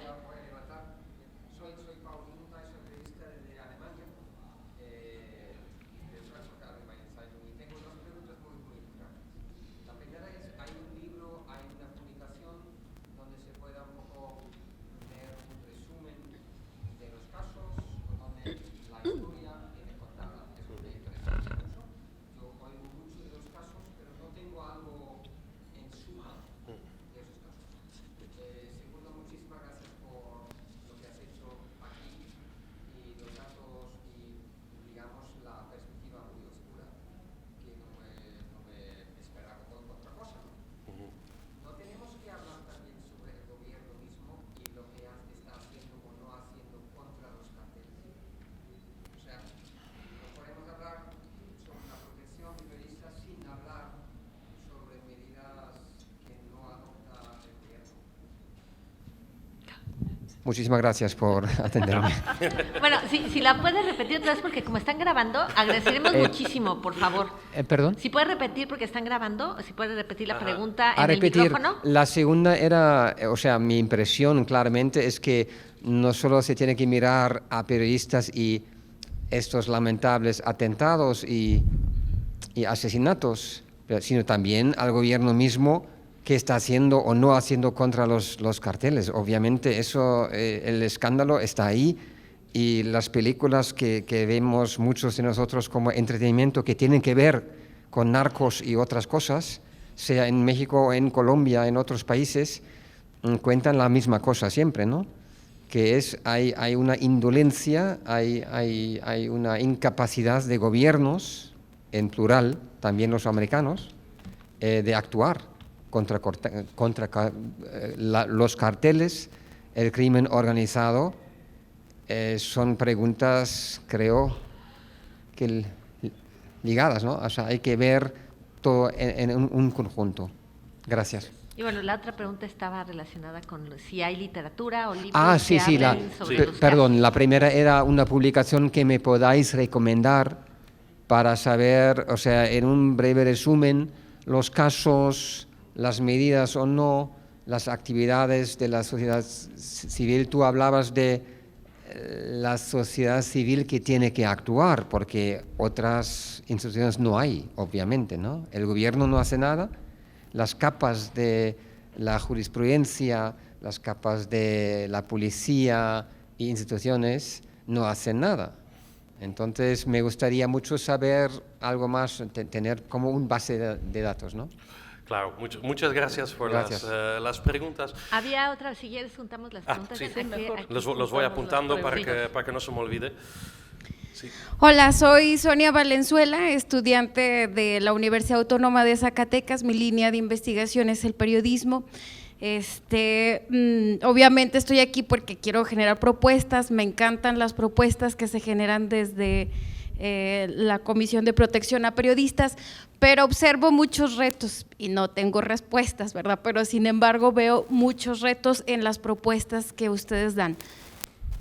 Muchísimas gracias por atenderme. Bueno, si la puedes repetir otra vez, porque como están grabando, agradeceremos muchísimo, por favor. ¿Perdón? Si puedes repetir, porque están grabando, si puedes repetir la pregunta en el repetir, micrófono. la segunda era, o sea, mi impresión claramente es que no solo se tiene que mirar a periodistas y estos lamentables atentados y asesinatos, sino también al gobierno mismo, qué está haciendo o no haciendo contra los carteles. Obviamente eso, el escándalo está ahí, y las películas que vemos muchos de nosotros como entretenimiento que tienen que ver con narcos y otras cosas, sea en México, en Colombia, en otros países, cuentan la misma cosa siempre, ¿no? Que es, hay una indolencia, hay una incapacidad de gobiernos, en plural, también los americanos, de actuar contra los carteles, el crimen organizado. Son preguntas, creo, que ligadas, ¿no? O sea, hay que ver todo en un conjunto. Gracias. Y bueno, la otra pregunta estaba relacionada con si hay literatura o libros sí, que hablen sobre los perdón, casos. la primera era una publicación que me podáis recomendar para saber, o sea, en un breve resumen, los casos, las medidas o no, las actividades de la sociedad civil. Tú hablabas de la sociedad civil que tiene que actuar, porque otras instituciones no hay, obviamente, ¿no? El gobierno no hace nada, las capas de la jurisprudencia, las capas de la policía e instituciones no hacen nada. Entonces, me gustaría mucho saber algo más, tener como un base de datos, ¿no? Claro, muchas gracias por las preguntas. Había otra, si quieres juntamos las preguntas. Sí, aquí los voy apuntando para que no se me olvide. Sí. Hola, soy Sonia Valenzuela, estudiante de la Universidad Autónoma de Zacatecas. Mi línea de investigación es el periodismo. Obviamente estoy aquí porque quiero generar propuestas. Me encantan las propuestas que se generan desde la Comisión de Protección a Periodistas, pero observo muchos retos y no tengo respuestas, ¿verdad? Pero sin embargo veo muchos retos en las propuestas que ustedes dan.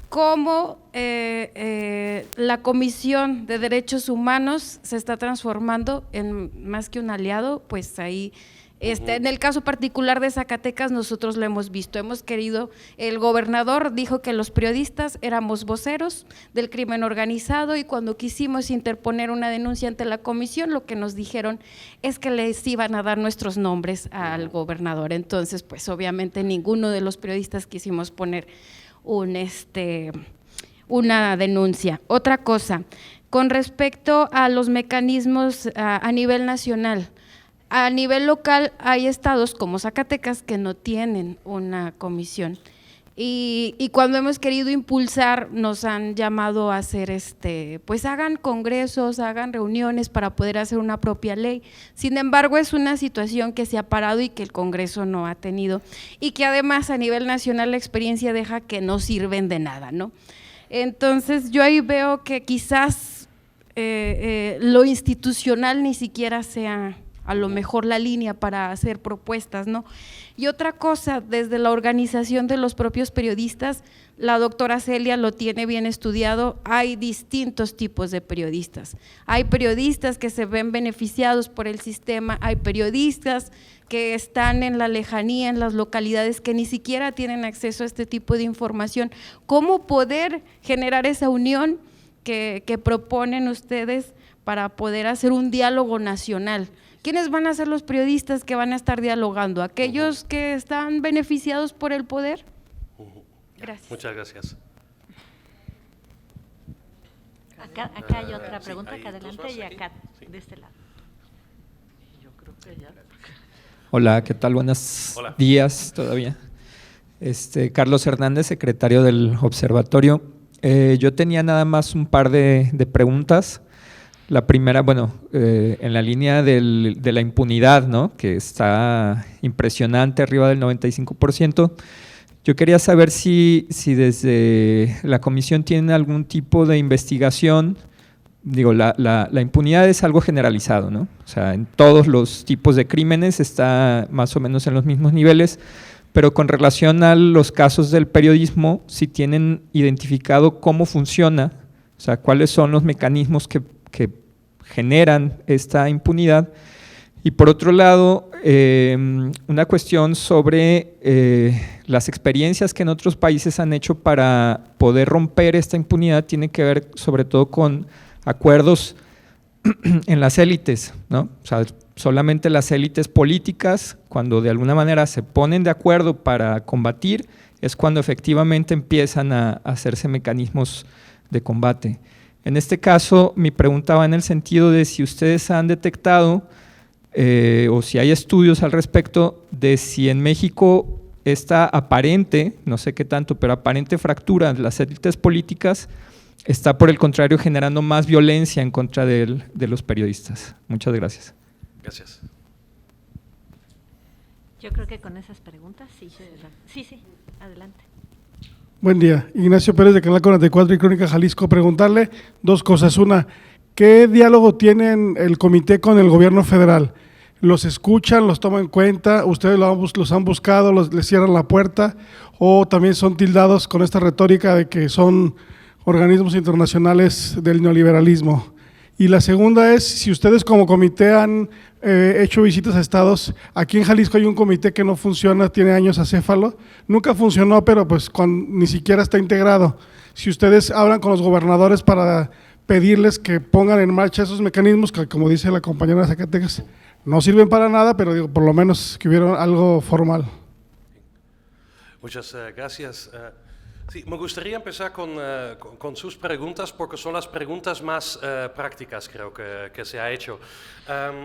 Cómo la Comisión de Derechos Humanos se está transformando en más que un aliado, pues ahí en el caso particular de Zacatecas nosotros lo hemos visto, el gobernador dijo que los periodistas éramos voceros del crimen organizado, y cuando quisimos interponer una denuncia ante la comisión, lo que nos dijeron es que les iban a dar nuestros nombres al gobernador. Entonces, pues obviamente ninguno de los periodistas quisimos poner una denuncia. Otra cosa, con respecto a los mecanismos a nivel nacional, a nivel local hay estados como Zacatecas que no tienen una comisión, y cuando hemos querido impulsar nos han llamado a hacer pues hagan congresos, hagan reuniones para poder hacer una propia ley. Sin embargo, es una situación que se ha parado y que el Congreso no ha tenido, y que además a nivel nacional la experiencia deja que no sirven de nada, ¿no? Entonces yo ahí veo que quizás lo institucional ni siquiera sea a lo mejor la línea para hacer propuestas, ¿no? Y otra cosa, desde la organización de los propios periodistas, la doctora Celia lo tiene bien estudiado, hay distintos tipos de periodistas. Hay periodistas que se ven beneficiados por el sistema, hay periodistas que están en la lejanía, en las localidades, que ni siquiera tienen acceso a este tipo de información. ¿Cómo poder generar esa unión que proponen ustedes para poder hacer un diálogo nacional? ¿Quiénes van a ser los periodistas que van a estar dialogando? ¿Aquellos que están beneficiados por el poder? Gracias. Muchas gracias. Acá hay otra pregunta, acá adelante y acá, de este lado. Yo creo que ya. Hola, ¿qué tal? Buenos días todavía. Carlos Hernández, secretario del Observatorio. Yo tenía nada más un par de preguntas. La primera, bueno, en la línea de la impunidad, ¿no?, que está impresionante, arriba del 95%. Yo quería saber si desde la comisión tienen algún tipo de investigación. Digo, la impunidad es algo generalizado, ¿no? O sea, en todos los tipos de crímenes está más o menos en los mismos niveles, pero con relación a los casos del periodismo, si tienen identificado cómo funciona, o sea, cuáles son los mecanismos que generan esta impunidad. Y por otro lado, una cuestión sobre las experiencias que en otros países han hecho para poder romper esta impunidad tiene que ver sobre todo con acuerdos en las élites, ¿no? O sea, solamente las élites políticas, cuando de alguna manera se ponen de acuerdo para combatir, es cuando efectivamente empiezan a hacerse mecanismos de combate. En este caso, mi pregunta va en el sentido de si ustedes han detectado o si hay estudios al respecto de si en México esta aparente, no sé qué tanto, pero aparente fractura de las élites políticas está por el contrario generando más violencia en contra de los periodistas. Muchas gracias. Gracias. Yo creo que con esas preguntas, sí, adelante. Buen día, Ignacio Pérez de Canal 44 y Crónica Jalisco. Preguntarle dos cosas. Una, ¿qué diálogo tienen el comité con el gobierno federal? ¿Los escuchan, los toman en cuenta? ¿Ustedes los han buscado, les cierran la puerta? ¿O también son tildados con esta retórica de que son organismos internacionales del neoliberalismo? Y la segunda es, si ustedes como comité han hecho visitas a estados, aquí en Jalisco hay un comité que no funciona, tiene años acéfalo, nunca funcionó, pero pues ni siquiera está integrado. Si ustedes hablan con los gobernadores para pedirles que pongan en marcha esos mecanismos, que como dice la compañera de Zacatecas, no sirven para nada, pero digo, por lo menos que hubiera algo formal. Muchas gracias. Sí, me gustaría empezar con sus preguntas porque son las preguntas más prácticas, creo que se ha hecho.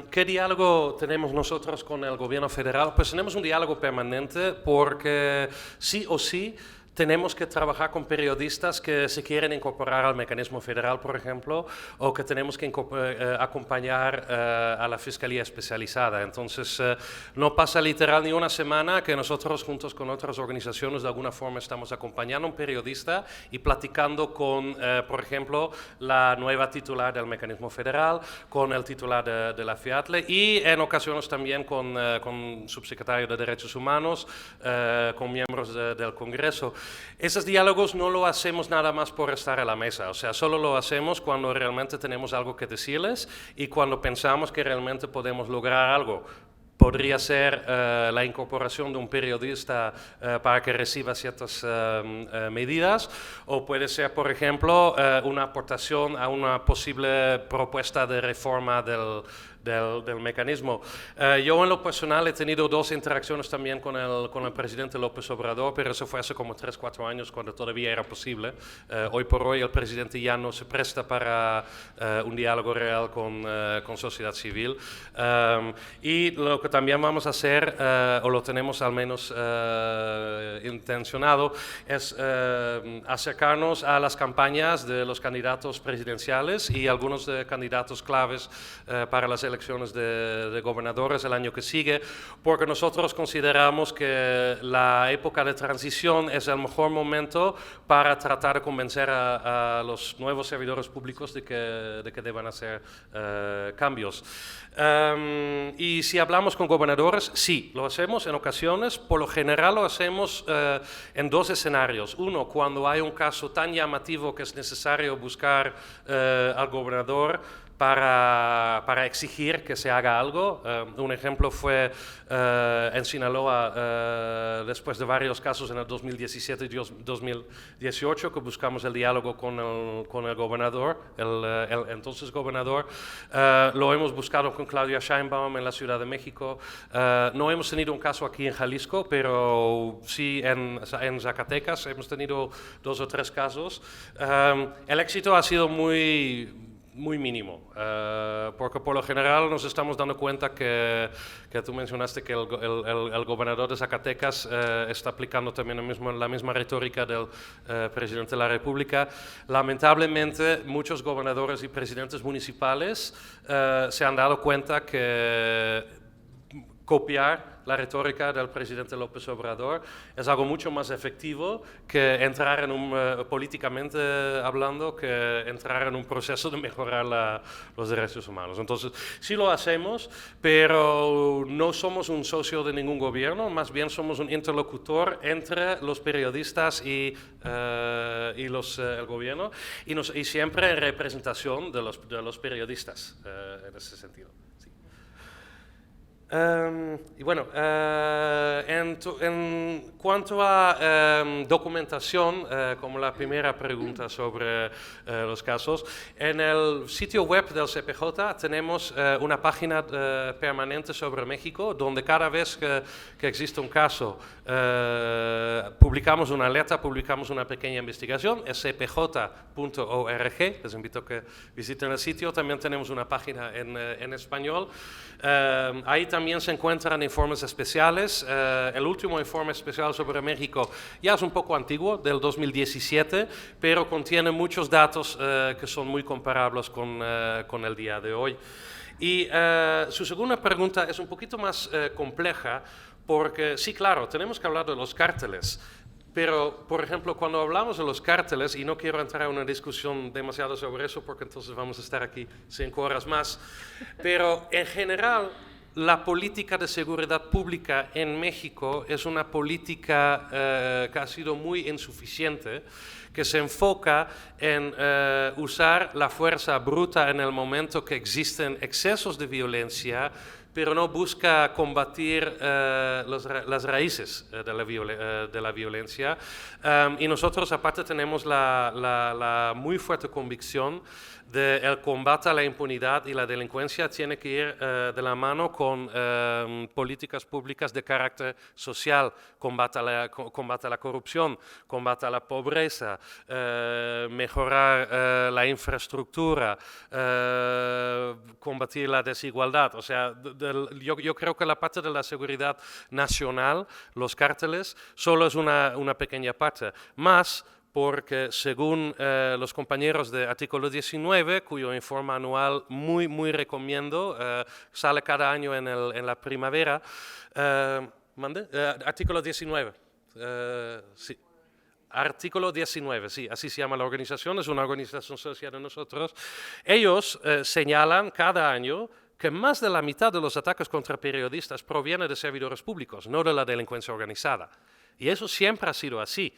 ¿Qué diálogo tenemos nosotros con el gobierno federal? Pues tenemos un diálogo permanente porque sí o sí tenemos que trabajar con periodistas que se quieren incorporar al mecanismo federal, por ejemplo, o que tenemos que acompañar a la Fiscalía Especializada. Entonces, no pasa literal ni una semana que nosotros, juntos con otras organizaciones, de alguna forma estamos acompañando a un periodista y platicando con, por ejemplo, la nueva titular del mecanismo federal, con el titular de la FIATLE y en ocasiones también con subsecretario de Derechos Humanos, con miembros del Congreso. Esos diálogos no lo hacemos nada más por estar a la mesa, o sea, solo lo hacemos cuando realmente tenemos algo que decirles y cuando pensamos que realmente podemos lograr algo. Podría ser la incorporación de un periodista para que reciba ciertas medidas, o puede ser, por ejemplo, una aportación a una posible propuesta de reforma del mecanismo. Yo en lo personal he tenido dos interacciones también con el presidente López Obrador, pero eso fue hace como 3-4 años cuando todavía era posible. Hoy por hoy el presidente ya no se presta para un diálogo real con sociedad civil. Y lo que también vamos a hacer, o lo tenemos al menos intencionado, es acercarnos a las campañas de los candidatos presidenciales y algunos de candidatos claves para las elecciones de gobernadores el año que sigue, porque nosotros consideramos que la época de transición es el mejor momento para tratar de convencer a los nuevos servidores públicos de que deban hacer cambios. Y si hablamos con gobernadores, sí, lo hacemos en ocasiones. Por lo general lo hacemos en dos escenarios. Uno, cuando hay un caso tan llamativo que es necesario buscar al gobernador para exigir que se haga algo. Un ejemplo fue en Sinaloa, después de varios casos en el 2017 y 2018, que buscamos el diálogo con el gobernador, el entonces gobernador. Lo hemos buscado con Claudia Sheinbaum en la Ciudad de México. No hemos tenido un caso aquí en Jalisco, pero sí en Zacatecas hemos tenido 2 o 3 casos. El éxito ha sido muy mínimo, porque por lo general nos estamos dando cuenta que tú mencionaste que el gobernador de Zacatecas está aplicando también la misma retórica del presidente de la República. Lamentablemente, muchos gobernadores y presidentes municipales se han dado cuenta que copiar la retórica del presidente López Obrador es algo mucho más efectivo que entrar en políticamente hablando, que entrar en un proceso de mejorar los derechos humanos. Entonces, sí lo hacemos, pero no somos un socio de ningún gobierno, más bien somos un interlocutor entre los periodistas y el gobierno, y siempre en representación de los periodistas en ese sentido. Sí. Y bueno, en cuanto a documentación, como la primera pregunta sobre los casos, en el sitio web del CPJ tenemos una página permanente sobre México, donde cada vez que existe un caso publicamos una alerta, publicamos una pequeña investigación, es cpj.org, les invito a que visiten el sitio. También tenemos una página en español. Ahí también se encuentran informes especiales. El último informe especial sobre México ya es un poco antiguo, del 2017, pero contiene muchos datos que son muy comparables con el día de hoy. Y su segunda pregunta es un poquito más compleja, porque sí, claro, tenemos que hablar de los cárteles. Pero, por ejemplo, cuando hablamos de los cárteles, y no quiero entrar en una discusión demasiado sobre eso, porque entonces vamos a estar aquí 5 horas más, pero en general, la política de seguridad pública en México es una política que ha sido muy insuficiente, que se enfoca en usar la fuerza bruta en el momento que existen excesos de violencia, pero no busca combatir las raíces de la violencia. Y nosotros aparte tenemos la muy fuerte convicción de el combate a la impunidad y la delincuencia tiene que ir de la mano con políticas públicas de carácter social, combate a la corrupción, combate a la pobreza, mejorar la infraestructura, combatir la desigualdad. O sea, yo creo que la parte de la seguridad nacional, los cárteles, solo es una pequeña parte. Más porque según los compañeros de Artículo 19, cuyo informe anual muy recomiendo, sale cada año en la primavera. Artículo 19. Sí. Artículo 19, sí, así se llama la organización, es una organización social de nosotros. Ellos señalan cada año que más de la mitad de los ataques contra periodistas proviene de servidores públicos, no de la delincuencia organizada. Y eso siempre ha sido así.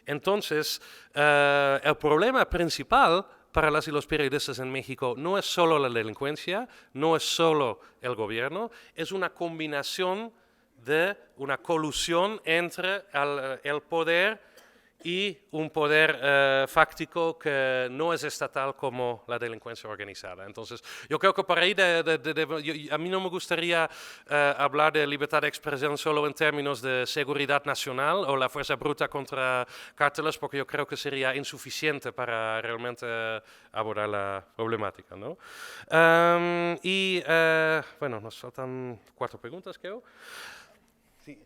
Entonces, el problema principal para las y los periodistas en México no es solo la delincuencia, no es solo el gobierno, es una combinación de una colusión entre el poder y un poder fáctico que no es estatal como la delincuencia organizada. Entonces, yo creo que por ahí a mí no me gustaría hablar de libertad de expresión solo en términos de seguridad nacional o la fuerza bruta contra cárteles, porque yo creo que sería insuficiente para realmente abordar la problemática, ¿no? Bueno, nos faltan 4 preguntas, creo. Sí.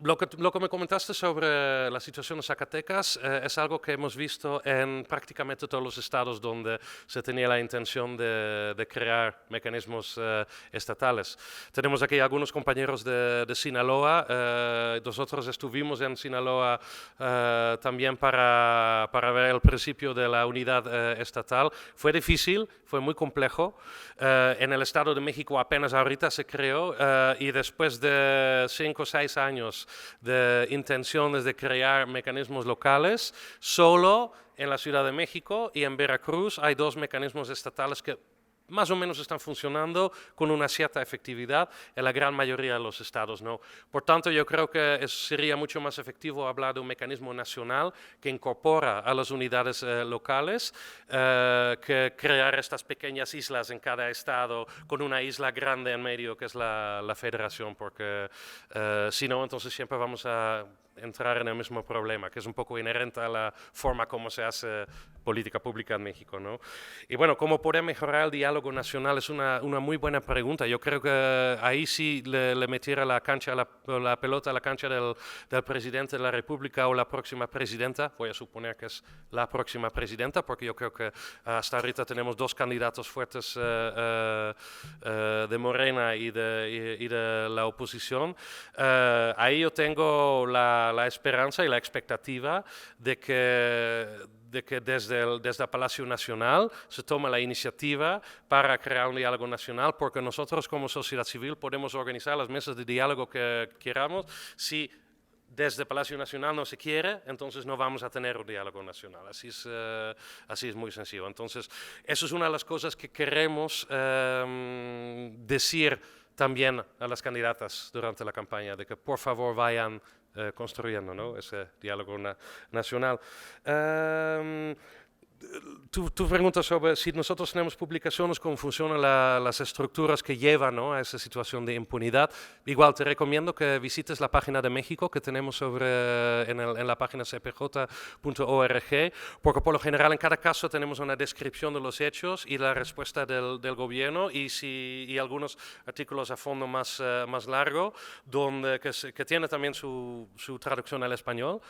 Lo que me comentaste sobre la situación de Zacatecas es algo que hemos visto en prácticamente todos los estados donde se tenía la intención de crear mecanismos estatales. Tenemos aquí algunos compañeros de Sinaloa. Nosotros estuvimos en Sinaloa también para ver el principio de la unidad estatal. Fue difícil, fue muy complejo. En el Estado de México apenas ahorita se creó y después de 5 o 6 años de intenciones de crear mecanismos locales, solo en la Ciudad de México y en Veracruz hay 2 mecanismos estatales que más o menos están funcionando con una cierta efectividad, en la gran mayoría de los estados no. Por tanto, yo creo que sería mucho más efectivo hablar de un mecanismo nacional que incorpora a las unidades locales, que crear estas pequeñas islas en cada estado con una isla grande en medio que es la federación, porque si no, entonces siempre vamos a entrar en el mismo problema, que es un poco inherente a la forma como se hace política pública en México, ¿no? Y bueno, ¿cómo poder mejorar el diálogo nacional? Es una muy buena pregunta. Yo creo que ahí sí le metiera la pelota a la cancha del presidente de la República o la próxima presidenta. Voy a suponer que es la próxima presidenta, porque yo creo que hasta ahorita tenemos dos candidatos fuertes de Morena y de la oposición. Ahí yo tengo la esperanza y la expectativa de que desde el Palacio Nacional se tome la iniciativa para crear un diálogo nacional, porque nosotros como sociedad civil podemos organizar las mesas de diálogo que queramos. Si desde el Palacio Nacional no se quiere, entonces no vamos a tener un diálogo nacional. Así es muy sencillo. Entonces, eso es una de las cosas que queremos decir también a las candidatas durante la campaña, de que por favor vayan construyendo, ¿no?, ese diálogo nacional. Tu pregunta sobre si nosotros tenemos publicaciones, cómo funcionan las estructuras que llevan, ¿no?, a esa situación de impunidad. Igual te recomiendo que visites la página de México que tenemos en la página cpj.org, porque por lo general en cada caso tenemos una descripción de los hechos y la respuesta del gobierno y algunos artículos a fondo más largo, que tiene también su traducción al español.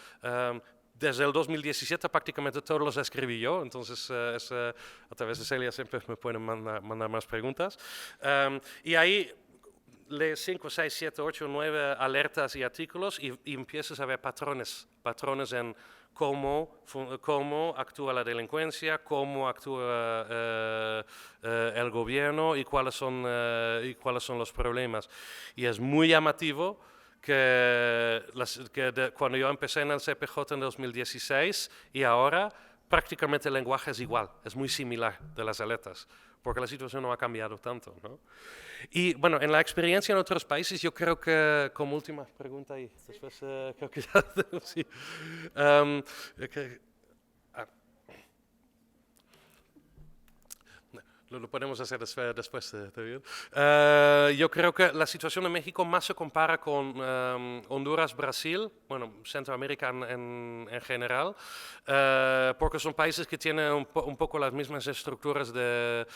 Desde el 2017 prácticamente todos los escribí yo, entonces a través de Celia siempre me pueden mandar más preguntas. Y ahí lees 5, 6, 7, 8, 9 alertas y artículos y empiezas a ver patrones en cómo actúa la delincuencia, cómo actúa el gobierno y cuáles son los problemas. Y es muy llamativo cuando yo empecé en el CPJ en 2016 y ahora prácticamente el lenguaje es igual, es muy similar de las alertas, porque la situación no ha cambiado tanto, ¿no? Y bueno, en la experiencia en otros países, yo creo que, como última pregunta, y después creo que ya sí. Lo podemos hacer después. Yo creo que la situación en México más se compara con Honduras, Brasil, bueno, Centroamérica en general, porque son países que tienen un poco las mismas estructuras de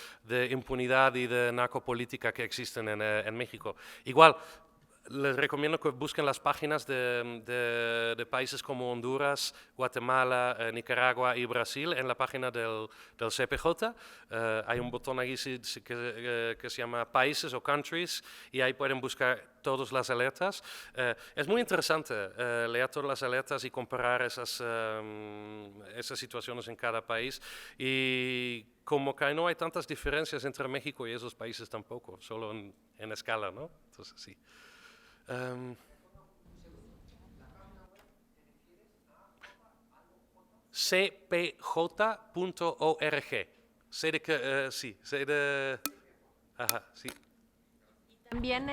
impunidad y de narcopolítica que existen en México. Igual, les recomiendo que busquen las páginas de países como Honduras, Guatemala, Nicaragua y Brasil en la página del CPJ. Hay un botón ahí que se llama Países o Countries y ahí pueden buscar todas las alertas. Es muy interesante leer todas las alertas y comparar esas situaciones en cada país. Y como que no hay tantas diferencias entre México y esos países tampoco, solo en escala, ¿no? Entonces, sí. cpj.org. Sí. También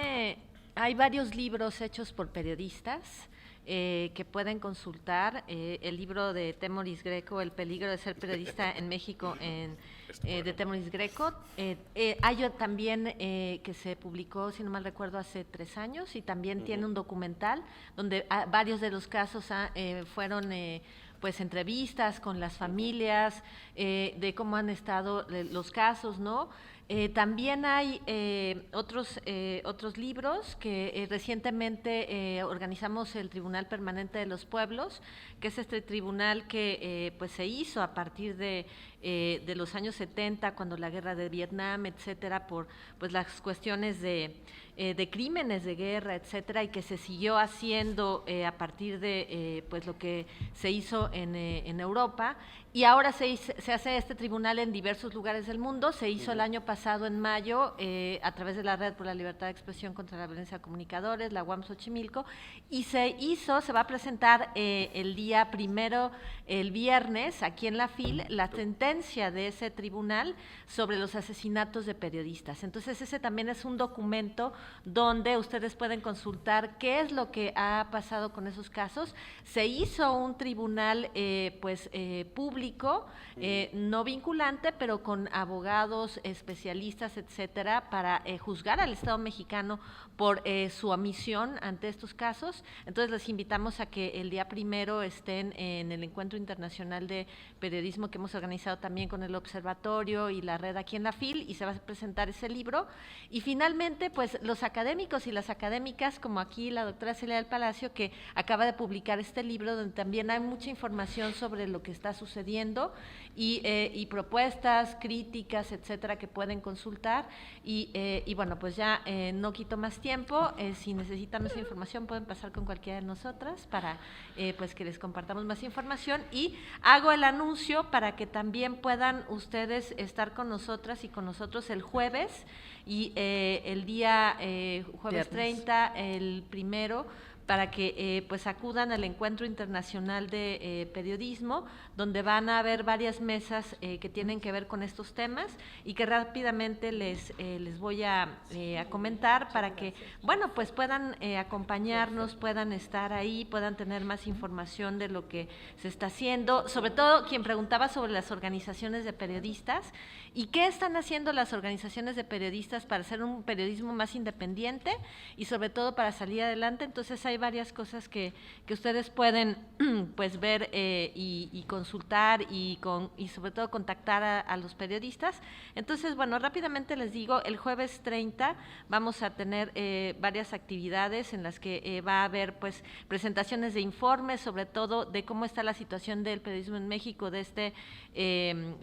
hay varios libros hechos por periodistas que pueden consultar. El libro de Temoris Greco, El peligro de ser periodista en México, de Temoris Greco. Hay también que se publicó, si no mal recuerdo, hace 3 años, y también tiene un documental donde varios de los casos fueron pues entrevistas con las familias, de cómo han estado los casos, ¿no? También hay otros libros que recientemente organizamos el Tribunal Permanente de los Pueblos, que es este tribunal que pues se hizo a partir de los años 70, cuando la guerra de Vietnam, etcétera, por pues las cuestiones de crímenes de guerra, etcétera, y que se siguió haciendo a partir de pues lo que se hizo en Europa, y ahora se hace este tribunal en diversos lugares del mundo. Se hizo el año pasado en mayo a través de la Red por la Libertad de Expresión contra la Violencia a Comunicadores, la UAM Xochimilco, y se va a presentar el día primero, el viernes, aquí en la FIL, la sentencia de ese tribunal sobre los asesinatos de periodistas. Entonces ese también es un documento donde ustedes pueden consultar qué es lo que ha pasado con esos casos. Se hizo un tribunal público, no vinculante, pero con abogados especializados especialistas, etcétera, para juzgar al Estado mexicano por su omisión ante estos casos. Entonces les invitamos a que el día 1 estén en el Encuentro Internacional de Periodismo que hemos organizado también con el Observatorio y la red aquí en la FIL, y se va a presentar ese libro. Y finalmente, pues los académicos y las académicas, como aquí la doctora Celia del Palacio, que acaba de publicar este libro donde también hay mucha información sobre lo que está sucediendo y propuestas, críticas, etcétera, que pueden consultar. Y bueno, pues ya no quito más tiempo. Si necesitan esa información pueden pasar con cualquiera de nosotras para pues que les compartamos más información, y hago el anuncio para que también puedan ustedes estar con nosotras y con nosotros el jueves y el día jueves 30, el 1, para que pues acudan al Encuentro Internacional de Periodismo, donde van a haber varias mesas que tienen que ver con estos temas y que rápidamente les voy a comentar para que, bueno, pues puedan acompañarnos, puedan estar ahí, puedan tener más información de lo que se está haciendo. Sobre todo, quien preguntaba sobre las organizaciones de periodistas y qué están haciendo las organizaciones de periodistas para hacer un periodismo más independiente y sobre todo para salir adelante. Entonces hay varias cosas que ustedes pueden pues ver y consultar y sobre todo contactar a los periodistas. Entonces, bueno, rápidamente les digo, el jueves 30 vamos a tener varias actividades en las que va a haber pues presentaciones de informes, sobre todo de cómo está la situación del periodismo en México, de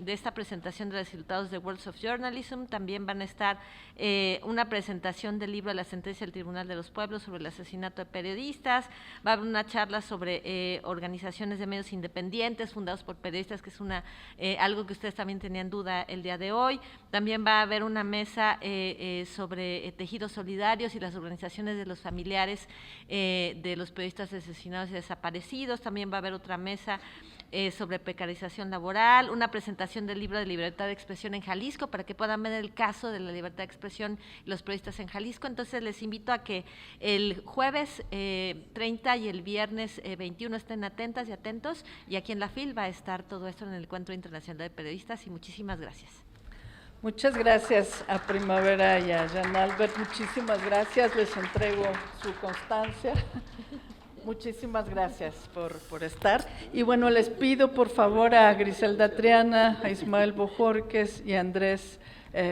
esta presentación de los resultados de Worlds of Journalism. También van a estar una presentación del libro de la sentencia del Tribunal de los Pueblos sobre el asesinato de periodistas. Va a haber una charla sobre organizaciones de medios independientes fundados por periodistas, que es algo que ustedes también tenían duda el día de hoy. También va a haber una mesa sobre tejidos solidarios y las organizaciones de los familiares de los periodistas asesinados y desaparecidos. También va a haber otra mesa sobre precarización laboral, una presentación del libro de libertad de expresión en Jalisco, para que puedan ver el caso de la libertad de expresión y los periodistas en Jalisco. Entonces les invito a que el jueves 30 y el viernes 21 estén atentas y atentos, y aquí en la FIL va a estar todo esto en el Encuentro Internacional de Periodistas, y muchísimas gracias. Muchas gracias a Primavera y a Jean Albert, muchísimas gracias, les entrego su constancia. Muchísimas gracias por estar. Y bueno, les pido por favor a Griselda Triana, a Ismael Bojorquez y a Andrés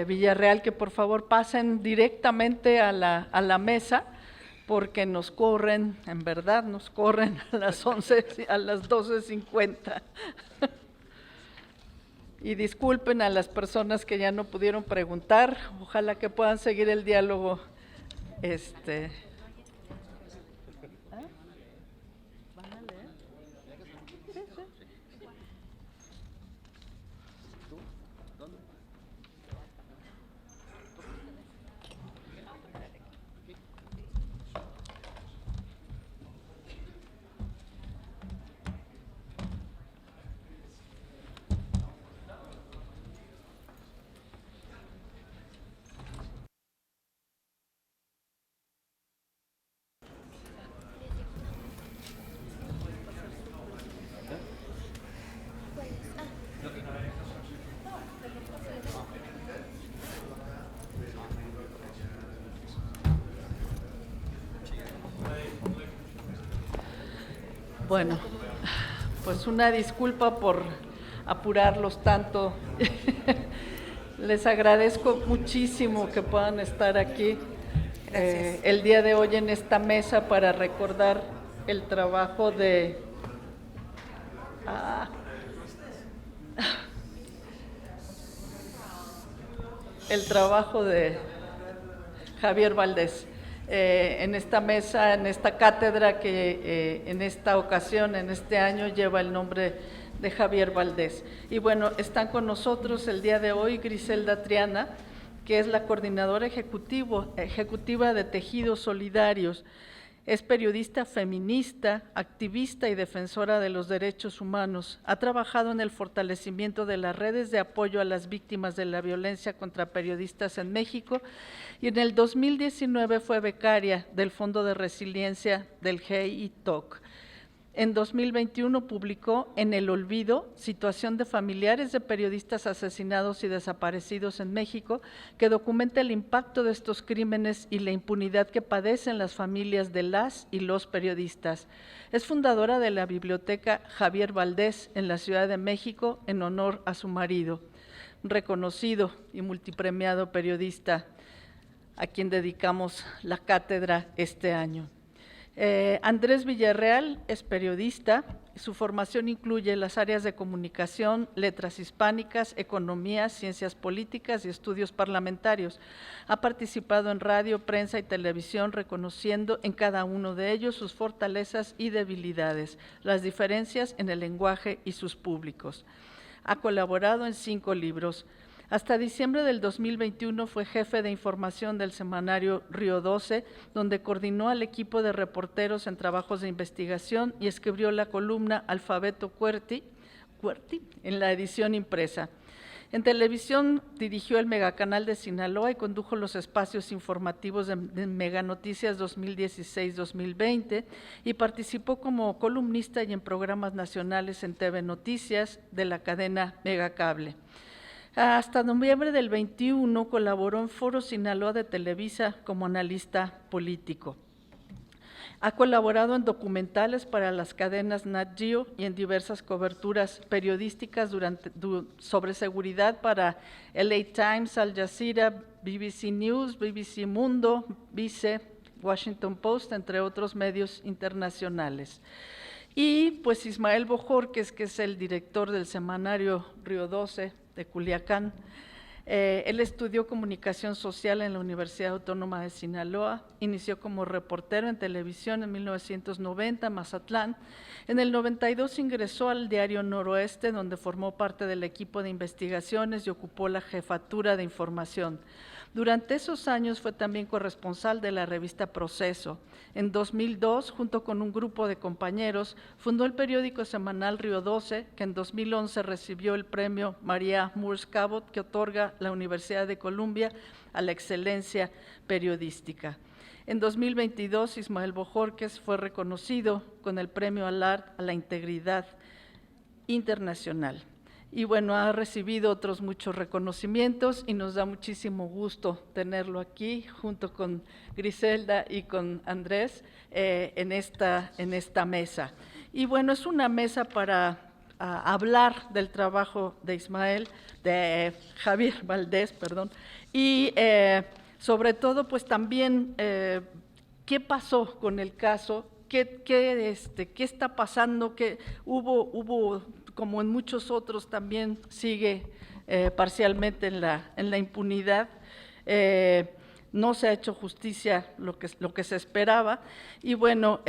Villarreal que por favor pasen directamente a la mesa, porque nos corren, en verdad nos corren a las 12:50. Y disculpen a las personas que ya no pudieron preguntar, ojalá que puedan seguir el diálogo. Bueno, pues una disculpa por apurarlos tanto. Les agradezco muchísimo que puedan estar aquí el día de hoy en esta mesa para recordar el trabajo de Javier Valdés. En esta mesa, en esta cátedra que en esta ocasión, en este año, lleva el nombre de Javier Valdés. Y bueno, están con nosotros el día de hoy Griselda Triana, que es la coordinadora ejecutiva de Tejidos Solidarios. Es periodista feminista, activista y defensora de los derechos humanos. Ha trabajado en el fortalecimiento de las redes de apoyo a las víctimas de la violencia contra periodistas en México, y en el 2019 fue becaria del Fondo de Resiliencia del GEI-TOC. En 2021 publicó En el olvido, situación de familiares de periodistas asesinados y desaparecidos en México, que documenta el impacto de estos crímenes y la impunidad que padecen las familias de las y los periodistas. Es fundadora de la Biblioteca Javier Valdés en la Ciudad de México en honor a su marido, un reconocido y multipremiado periodista a quien dedicamos la cátedra este año. Andrés Villarreal es periodista, su formación incluye las áreas de comunicación, letras hispánicas, economía, ciencias políticas y estudios parlamentarios. Ha participado en radio, prensa y televisión, reconociendo en cada uno de ellos sus fortalezas y debilidades, las diferencias en el lenguaje y sus públicos. Ha colaborado en 5 libros. Hasta diciembre del 2021 fue jefe de información del semanario Río 12, donde coordinó al equipo de reporteros en trabajos de investigación y escribió la columna Alfabeto QWERTY en la edición impresa. En televisión dirigió el Megacanal de Sinaloa y condujo los espacios informativos de Mega Noticias 2016-2020 y participó como columnista y en programas nacionales en TV Noticias de la cadena Megacable. Hasta noviembre del 21 colaboró en Foro Sinaloa de Televisa como analista político. Ha colaborado en documentales para las cadenas Nat Geo y en diversas coberturas periodísticas sobre seguridad para LA Times, Al Jazeera, BBC News, BBC Mundo, Vice, Washington Post, entre otros medios internacionales. Y pues Ismael Bojorquez, que es el director del semanario Río 12 de Culiacán. Él estudió comunicación social en la Universidad Autónoma de Sinaloa, inició como reportero en televisión en 1990 en Mazatlán. En el 92 ingresó al diario Noroeste, donde formó parte del equipo de investigaciones y ocupó la jefatura de información. Durante esos años fue también corresponsal de la revista Proceso. En 2002, junto con un grupo de compañeros, fundó el periódico semanal Río 12, que en 2011 recibió el premio María Moores Cabot, que otorga la Universidad de Columbia a la excelencia periodística. En 2022, Ismael Bojorquez fue reconocido con el premio Alard a la integridad internacional. Y bueno, ha recibido otros muchos reconocimientos y nos da muchísimo gusto tenerlo aquí junto con Griselda y con Andrés en esta mesa. Y bueno, es una mesa para hablar del trabajo de Javier Valdés, y sobre todo pues también qué pasó con el caso, qué está pasando, que hubo como en muchos otros también sigue parcialmente en la impunidad, no se ha hecho justicia lo que se esperaba, y bueno,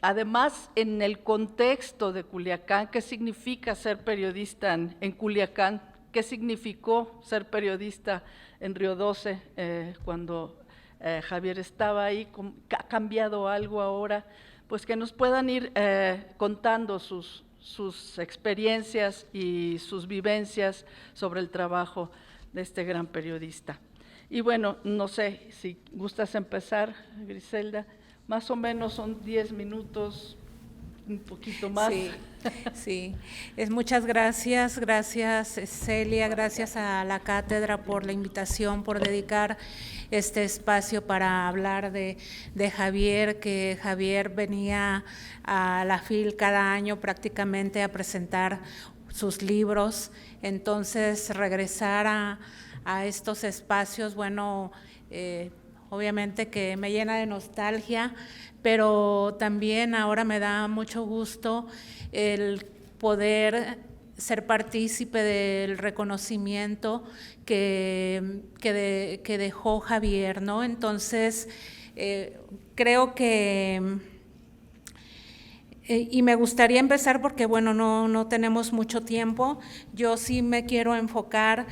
además en el contexto de Culiacán, ¿qué significa ser periodista en Culiacán? ¿Qué significó ser periodista en Río 12 cuando Javier estaba ahí? ¿Ha cambiado algo ahora? Pues que nos puedan ir contando sus experiencias y sus vivencias sobre el trabajo de este gran periodista. Y bueno, no sé si gustas empezar, Griselda, más o menos son 10 minutos, un poquito más. Sí. Muchas gracias Celia, gracias a la cátedra por la invitación, por dedicar este espacio para hablar de Javier, que Javier venía a la FIL cada año prácticamente a presentar sus libros, entonces regresar a estos espacios, bueno, obviamente que me llena de nostalgia, pero también ahora me da mucho gusto el poder ser partícipe del reconocimiento que dejó Javier, ¿no? Entonces, creo que, y me gustaría empezar porque, bueno, no tenemos mucho tiempo, yo sí me quiero enfocar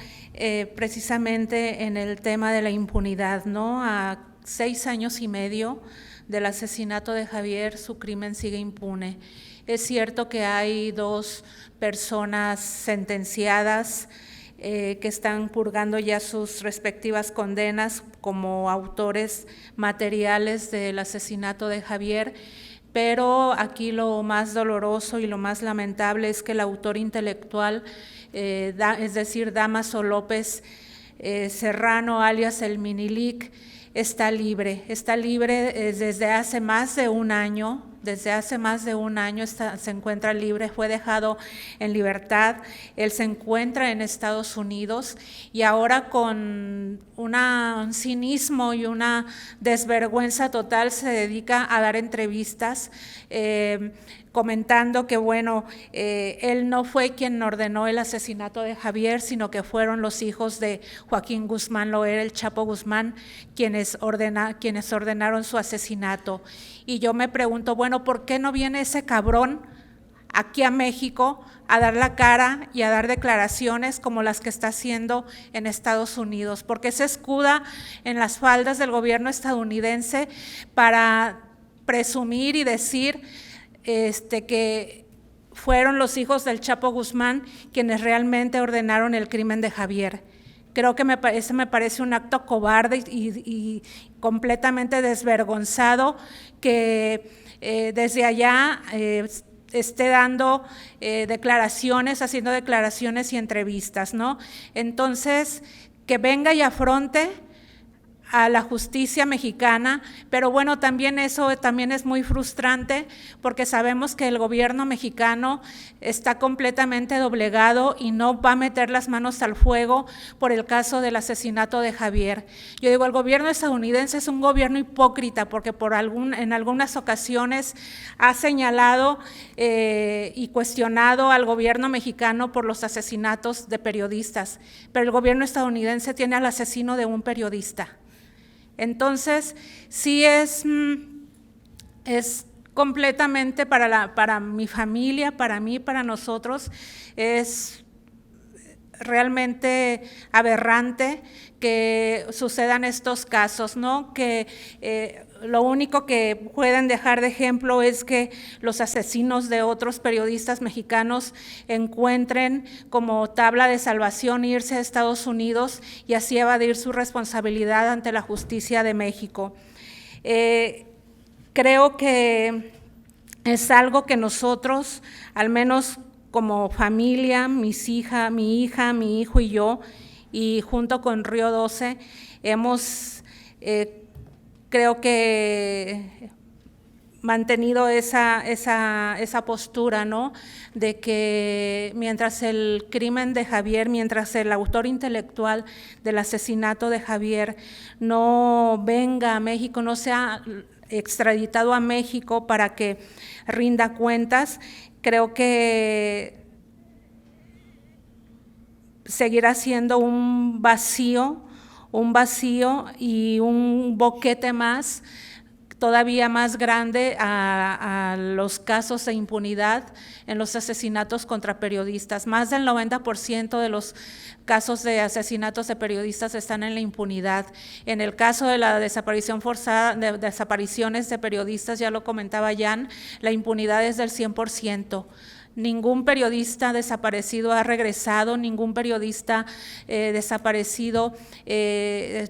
precisamente en el tema de la impunidad, ¿no? A 6 años y medio del asesinato de Javier, su crimen sigue impune. Es cierto que hay 2 personas sentenciadas que están purgando ya sus respectivas condenas como autores materiales del asesinato de Javier, pero aquí lo más doloroso y lo más lamentable es que el autor intelectual, es decir, Dámaso López Serrano, alias el Minilic, está libre desde hace más de un año. Se encuentra libre, fue dejado en libertad. Él se encuentra en Estados Unidos y ahora con un cinismo y una desvergüenza total se dedica a dar entrevistas comentando que bueno, él no fue quien ordenó el asesinato de Javier, sino que fueron los hijos de Joaquín Guzmán Loera, el Chapo Guzmán, quienes ordenaron su asesinato. Y yo me pregunto, bueno, ¿por qué no viene ese cabrón aquí a México a dar la cara y a dar declaraciones como las que está haciendo en Estados Unidos? ¿Por qué se escuda en las faldas del gobierno estadounidense para presumir y decir que fueron los hijos del Chapo Guzmán quienes realmente ordenaron el crimen de Javier? Creo que me parece un acto cobarde y completamente desvergonzado que desde allá esté dando declaraciones, haciendo declaraciones y entrevistas, ¿no? Entonces, que venga y afronte a la justicia mexicana, pero bueno, también eso también es muy frustrante porque sabemos que el gobierno mexicano está completamente doblegado y no va a meter las manos al fuego por el caso del asesinato de Javier. Yo digo, el gobierno estadounidense es un gobierno hipócrita porque en algunas ocasiones ha señalado y cuestionado al gobierno mexicano por los asesinatos de periodistas, pero el gobierno estadounidense tiene al asesino de un periodista. Entonces, sí es completamente para mi familia, para mí, para nosotros, es realmente aberrante que sucedan estos casos, ¿no? Que lo único que pueden dejar de ejemplo es que los asesinos de otros periodistas mexicanos encuentren como tabla de salvación irse a Estados Unidos y así evadir su responsabilidad ante la justicia de México. Creo que es algo que nosotros, al menos como familia, mi hija, mi hijo y yo, y junto con Río 12, hemos creo que mantenido esa postura, ¿no? De que mientras el crimen de Javier, mientras el autor intelectual del asesinato de Javier no venga a México, no sea extraditado a México para que rinda cuentas, creo que seguirá siendo un vacío y un boquete más, todavía más grande a los casos de impunidad en los asesinatos contra periodistas. Más del 90% de los casos de asesinatos de periodistas están en la impunidad. En el caso de la desaparición forzada, de desapariciones de periodistas, ya lo comentaba Jan, la impunidad es del 100%. Ningún periodista desaparecido ha regresado, ningún periodista desaparecido,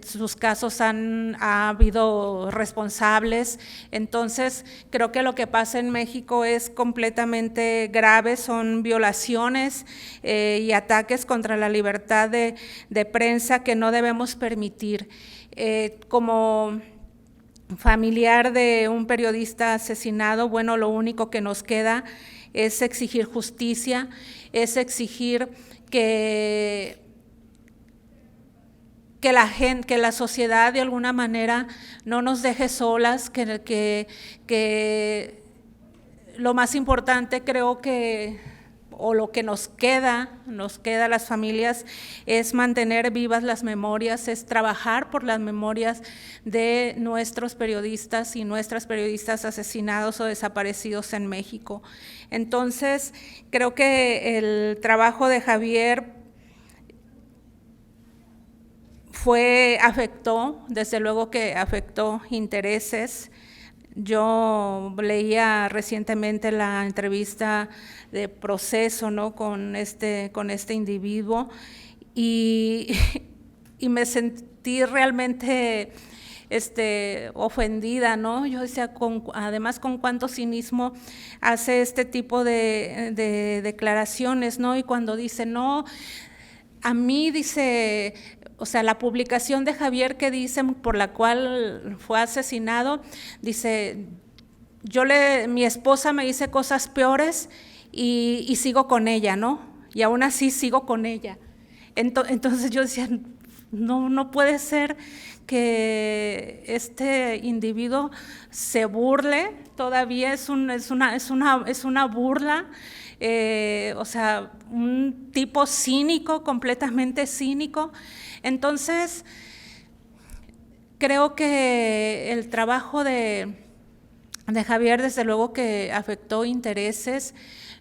sus casos ha habido responsables. Entonces, creo que lo que pasa en México es completamente grave, son violaciones y ataques contra la libertad de prensa que no debemos permitir. Como familiar de un periodista asesinado, bueno, lo único que nos queda es exigir justicia, es exigir que la sociedad de alguna manera no nos deje solas, que lo más importante creo que, o lo que nos queda a las familias, es mantener vivas las memorias, es trabajar por las memorias de nuestros periodistas y nuestras periodistas asesinados o desaparecidos en México. Entonces, creo que el trabajo de Javier afectó, desde luego que afectó intereses. Yo leía recientemente la entrevista de Proceso, ¿no? con este individuo y me sentí realmente ofendida, ¿no? Yo decía, además con cuánto cinismo hace este tipo de declaraciones, ¿no? Y cuando dice, no, a mí dice, o sea, la publicación de Javier que dicen por la cual fue asesinado, dice, mi esposa me dice cosas peores y sigo con ella, ¿no? Y aún así sigo con ella. Entonces yo decía, no puede ser que este individuo se burle, todavía es una burla, o sea, un tipo cínico, completamente cínico. Entonces, creo que el trabajo de Javier, desde luego que afectó intereses.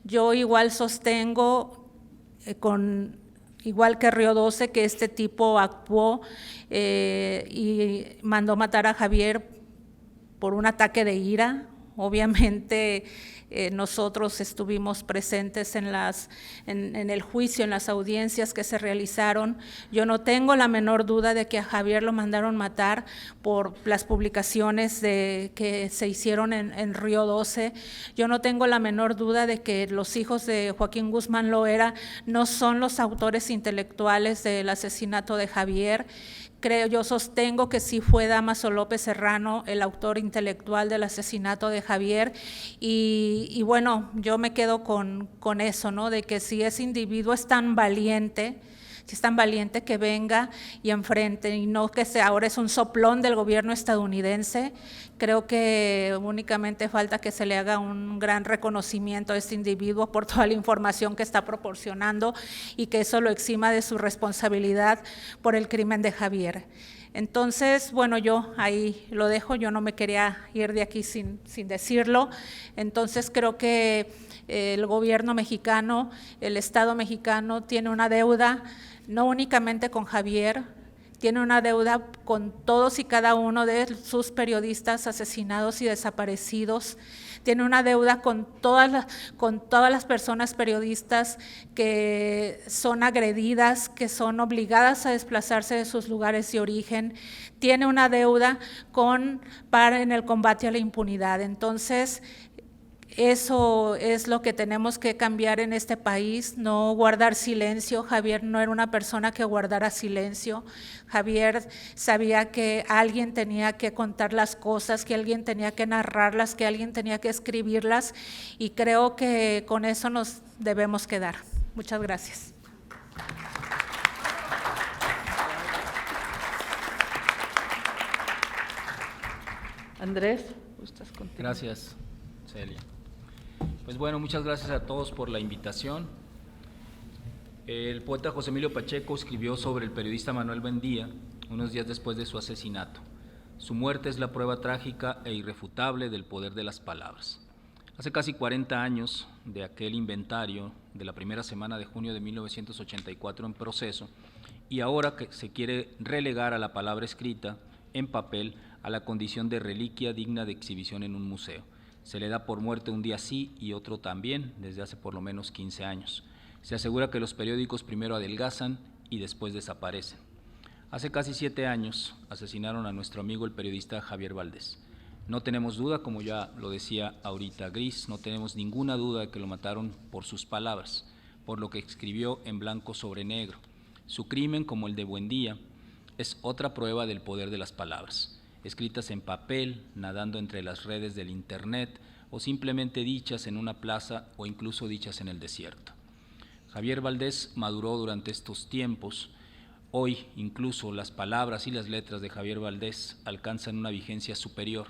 Yo igual sostengo, igual que Río 12, que este tipo actuó y mandó matar a Javier por un ataque de ira. Obviamente nosotros estuvimos presentes en el juicio, en las audiencias que se realizaron. Yo no tengo la menor duda de que a Javier lo mandaron matar por las publicaciones que se hicieron en Río 12. Yo no tengo la menor duda de que los hijos de Joaquín Guzmán Loera no son los autores intelectuales del asesinato de Javier. Yo sostengo que sí fue Dámaso López Serrano el autor intelectual del asesinato de Javier y bueno, yo me quedo con eso, ¿no? De que si ese individuo es tan valiente, que venga y enfrente, y no que ahora es un soplón del gobierno estadounidense. Creo que únicamente falta que se le haga un gran reconocimiento a este individuo por toda la información que está proporcionando y que eso lo exima de su responsabilidad por el crimen de Javier. Entonces, bueno, yo ahí lo dejo, yo no me quería ir de aquí sin decirlo. Entonces, creo que el gobierno mexicano, el Estado mexicano tiene una deuda, no únicamente con Javier, tiene una deuda con todos y cada uno de sus periodistas asesinados y desaparecidos, tiene una deuda con todas las personas periodistas que son agredidas, que son obligadas a desplazarse de sus lugares de origen, tiene una deuda en el combate a la impunidad. Entonces, eso es lo que tenemos que cambiar en este país, no guardar silencio. Javier no era una persona que guardara silencio. Javier sabía que alguien tenía que contar las cosas, que alguien tenía que narrarlas, que alguien tenía que escribirlas, y creo que con eso nos debemos quedar. Muchas gracias. Andrés, ¿gustas continuar? Gracias, Celia. Pues bueno, muchas gracias a todos por la invitación. El poeta José Emilio Pacheco escribió sobre el periodista Manuel Buendía unos días después de su asesinato. Su muerte es la prueba trágica e irrefutable del poder de las palabras. Hace casi 40 años de aquel inventario de la primera semana de junio de 1984 en proceso, y ahora que se quiere relegar a la palabra escrita en papel a la condición de reliquia digna de exhibición en un museo. Se le da por muerte un día sí y otro también, desde hace por lo menos 15 años. Se asegura que los periódicos primero adelgazan y después desaparecen. Hace casi 7 años asesinaron a nuestro amigo el periodista Javier Valdés. No tenemos duda, como ya lo decía ahorita Gris, no tenemos ninguna duda de que lo mataron por sus palabras, por lo que escribió en blanco sobre negro. Su crimen, como el de Buendía, es otra prueba del poder de las palabras, escritas en papel, nadando entre las redes del internet o simplemente dichas en una plaza o incluso dichas en el desierto. Javier Valdés maduró durante estos tiempos. Hoy incluso las palabras y las letras de Javier Valdés alcanzan una vigencia superior.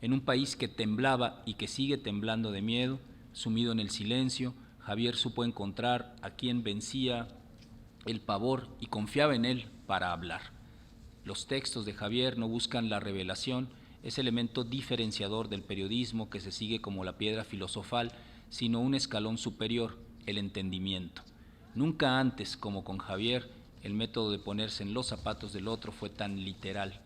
En un país que temblaba y que sigue temblando de miedo, sumido en el silencio, Javier supo encontrar a quien vencía el pavor y confiaba en él para hablar. Los textos de Javier no buscan la revelación, ese elemento diferenciador del periodismo que se sigue como la piedra filosofal, sino un escalón superior, el entendimiento. Nunca antes, como con Javier, el método de ponerse en los zapatos del otro fue tan literal.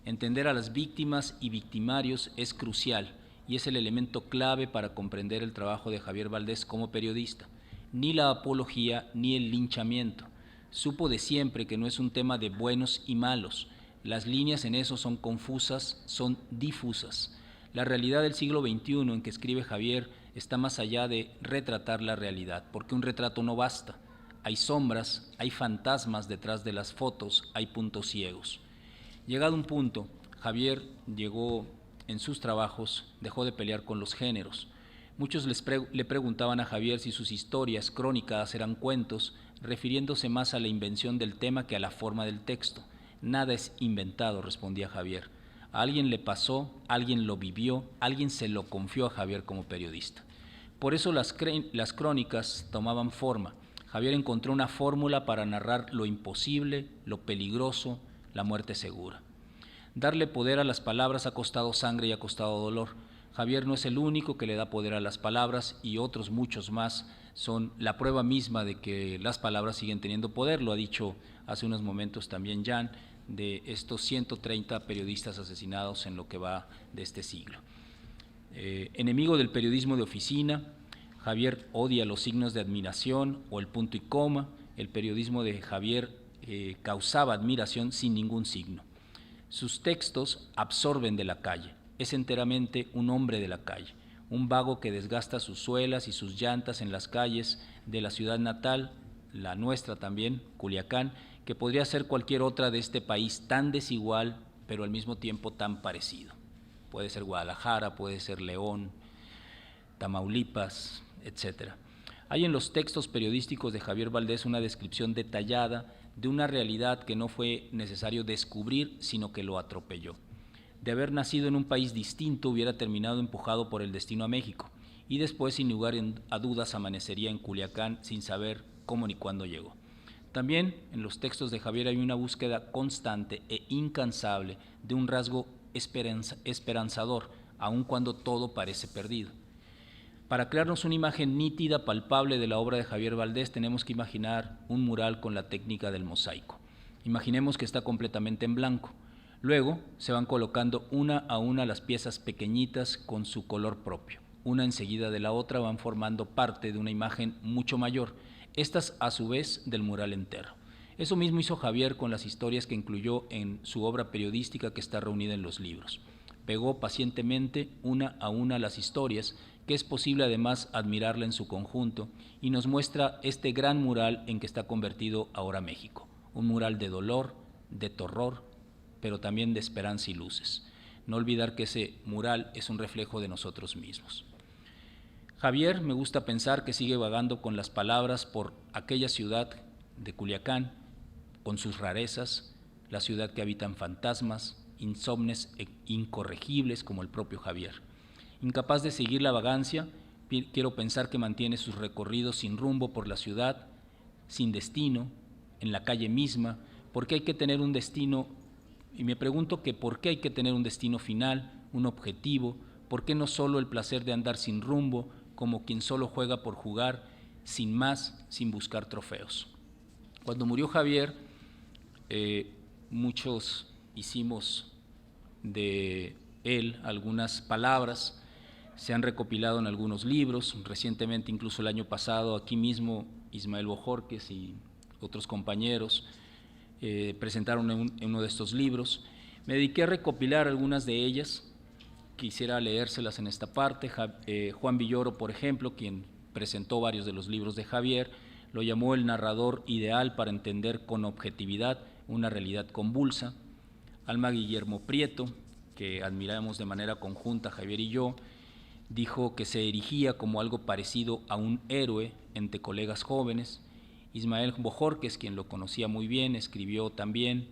Entender a las víctimas y victimarios es crucial y es el elemento clave para comprender el trabajo de Javier Valdés como periodista. Ni la apología ni el linchamiento. Supo de siempre que no es un tema de buenos y malos, Las líneas en eso son confusas, son difusas. La realidad del siglo XXI en que escribe Javier está más allá de retratar la realidad, porque un retrato no basta. Hay sombras, hay fantasmas detrás de las fotos, hay puntos ciegos. Llegado un punto, Javier llegó en sus trabajos, dejó de pelear con los géneros. Muchos le preguntaban a Javier si sus historias crónicas eran cuentos, refiriéndose más a la invención del tema que a la forma del texto. Nada es inventado, respondía Javier. A alguien le pasó, alguien lo vivió, alguien se lo confió a Javier como periodista. Por eso las crónicas tomaban forma. Javier encontró una fórmula para narrar lo imposible, lo peligroso, la muerte segura. Darle poder a las palabras ha costado sangre y ha costado dolor. Javier no es el único que le da poder a las palabras y otros muchos más son la prueba misma de que las palabras siguen teniendo poder. Lo ha dicho hace unos momentos también Jan, de estos 130 periodistas asesinados en lo que va de este siglo. Enemigo del periodismo de oficina, Javier odia los signos de admiración o el punto y coma. El periodismo de Javier causaba admiración sin ningún signo. Sus textos absorben de la calle. Es enteramente un hombre de la calle, un vago que desgasta sus suelas y sus llantas en las calles de la ciudad natal, la nuestra también, Culiacán, que podría ser cualquier otra de este país tan desigual, pero al mismo tiempo tan parecido. Puede ser Guadalajara, puede ser León, Tamaulipas, etc. Hay en los textos periodísticos de Javier Valdés una descripción detallada de una realidad que no fue necesario descubrir, sino que lo atropelló. De haber nacido en un país distinto, hubiera terminado empujado por el destino a México, y después, sin lugar a dudas, amanecería en Culiacán sin saber cómo ni cuándo llegó. También en los textos de Javier hay una búsqueda constante e incansable de un rasgo esperanzador, aun cuando todo parece perdido. Para crearnos una imagen nítida, palpable de la obra de Javier Valdés, tenemos que imaginar un mural con la técnica del mosaico. Imaginemos que está completamente en blanco. Luego se van colocando una a una las piezas pequeñitas con su color propio. Una enseguida de la otra van formando parte de una imagen mucho mayor, estas a su vez del mural entero. Eso mismo hizo Javier con las historias que incluyó en su obra periodística que está reunida en los libros. Pegó pacientemente una a una las historias, que es posible además admirarla en su conjunto, y nos muestra este gran mural en que está convertido ahora México. Un mural de dolor, de terror, pero también de esperanza y luces. No olvidar que ese mural es un reflejo de nosotros mismos. Javier, me gusta pensar que sigue vagando con las palabras por aquella ciudad de Culiacán, con sus rarezas, la ciudad que habitan fantasmas, insomnes e incorregibles como el propio Javier. Incapaz de seguir la vagancia, quiero pensar que mantiene sus recorridos sin rumbo por la ciudad, sin destino, en la calle misma, porque hay que tener un destino, y me pregunto que por qué hay que tener un destino final, un objetivo, por qué no solo el placer de andar sin rumbo, como quien solo juega por jugar, sin más, sin buscar trofeos. Cuando murió Javier, muchos hicimos de él algunas palabras, se han recopilado en algunos libros, recientemente, incluso el año pasado, aquí mismo Ismael Bojorquez y otros compañeros presentaron en uno de estos libros. Me dediqué a recopilar algunas de ellas, quisiera leérselas en esta parte. Juan Villoro, por ejemplo, quien presentó varios de los libros de Javier, lo llamó el narrador ideal para entender con objetividad una realidad convulsa. Alma Guillermo Prieto, que admiramos de manera conjunta Javier y yo, dijo que se erigía como algo parecido a un héroe entre colegas jóvenes. Ismael Bojorquez, quien lo conocía muy bien, escribió también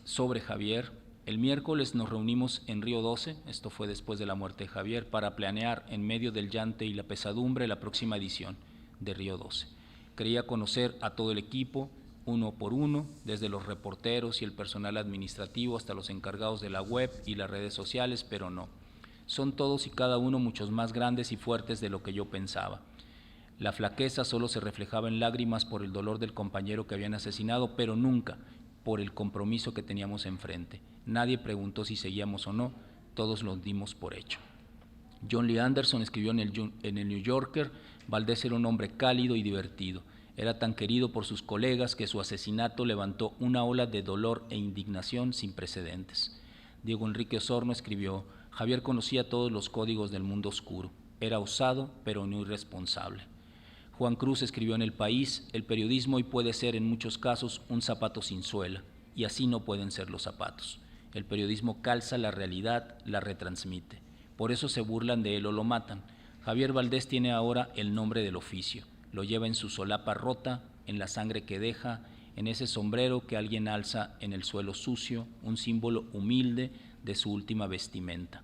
sobre Javier. El miércoles nos reunimos en Río 12, esto fue después de la muerte de Javier, para planear en medio del llanto y la pesadumbre la próxima edición de Río 12. Creía conocer a todo el equipo, uno por uno, desde los reporteros y el personal administrativo hasta los encargados de la web y las redes sociales, pero no. Son todos y cada uno muchos más grandes y fuertes de lo que yo pensaba. La flaqueza solo se reflejaba en lágrimas por el dolor del compañero que habían asesinado, pero nunca por el compromiso que teníamos enfrente. Nadie preguntó si seguíamos o no, todos lo dimos por hecho. John Lee Anderson escribió en el New Yorker: Valdés era un hombre cálido y divertido. Era tan querido por sus colegas que su asesinato levantó una ola de dolor e indignación sin precedentes. Diego Enrique Osorno escribió: Javier conocía todos los códigos del mundo oscuro. Era osado, pero no irresponsable. Juan Cruz escribió en El País: el periodismo hoy puede ser en muchos casos un zapato sin suela, y así no pueden ser los zapatos. El periodismo calza la realidad, la retransmite. Por eso se burlan de él o lo matan. Javier Valdés tiene ahora el nombre del oficio. Lo lleva en su solapa rota, en la sangre que deja, en ese sombrero que alguien alza en el suelo sucio, un símbolo humilde de su última vestimenta.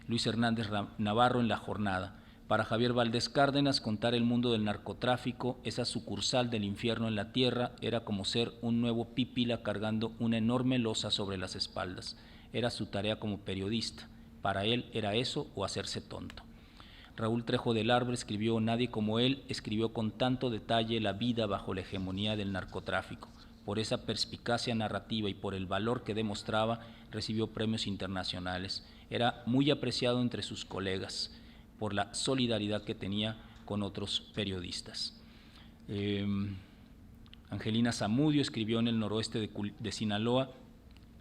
Luis Hernández Navarro en La Jornada: para Javier Valdés Cárdenas, contar el mundo del narcotráfico, esa sucursal del infierno en la tierra, era como ser un nuevo Pípila cargando una enorme losa sobre las espaldas. Era su tarea como periodista. Para él era eso o hacerse tonto. Raúl Trejo del Arbre escribió: nadie como él escribió con tanto detalle la vida bajo la hegemonía del narcotráfico. Por esa perspicacia narrativa y por el valor que demostraba, recibió premios internacionales. Era muy apreciado entre sus colegas por la solidaridad que tenía con otros periodistas. Angelina Zamudio escribió en El Noroeste de Sinaloa: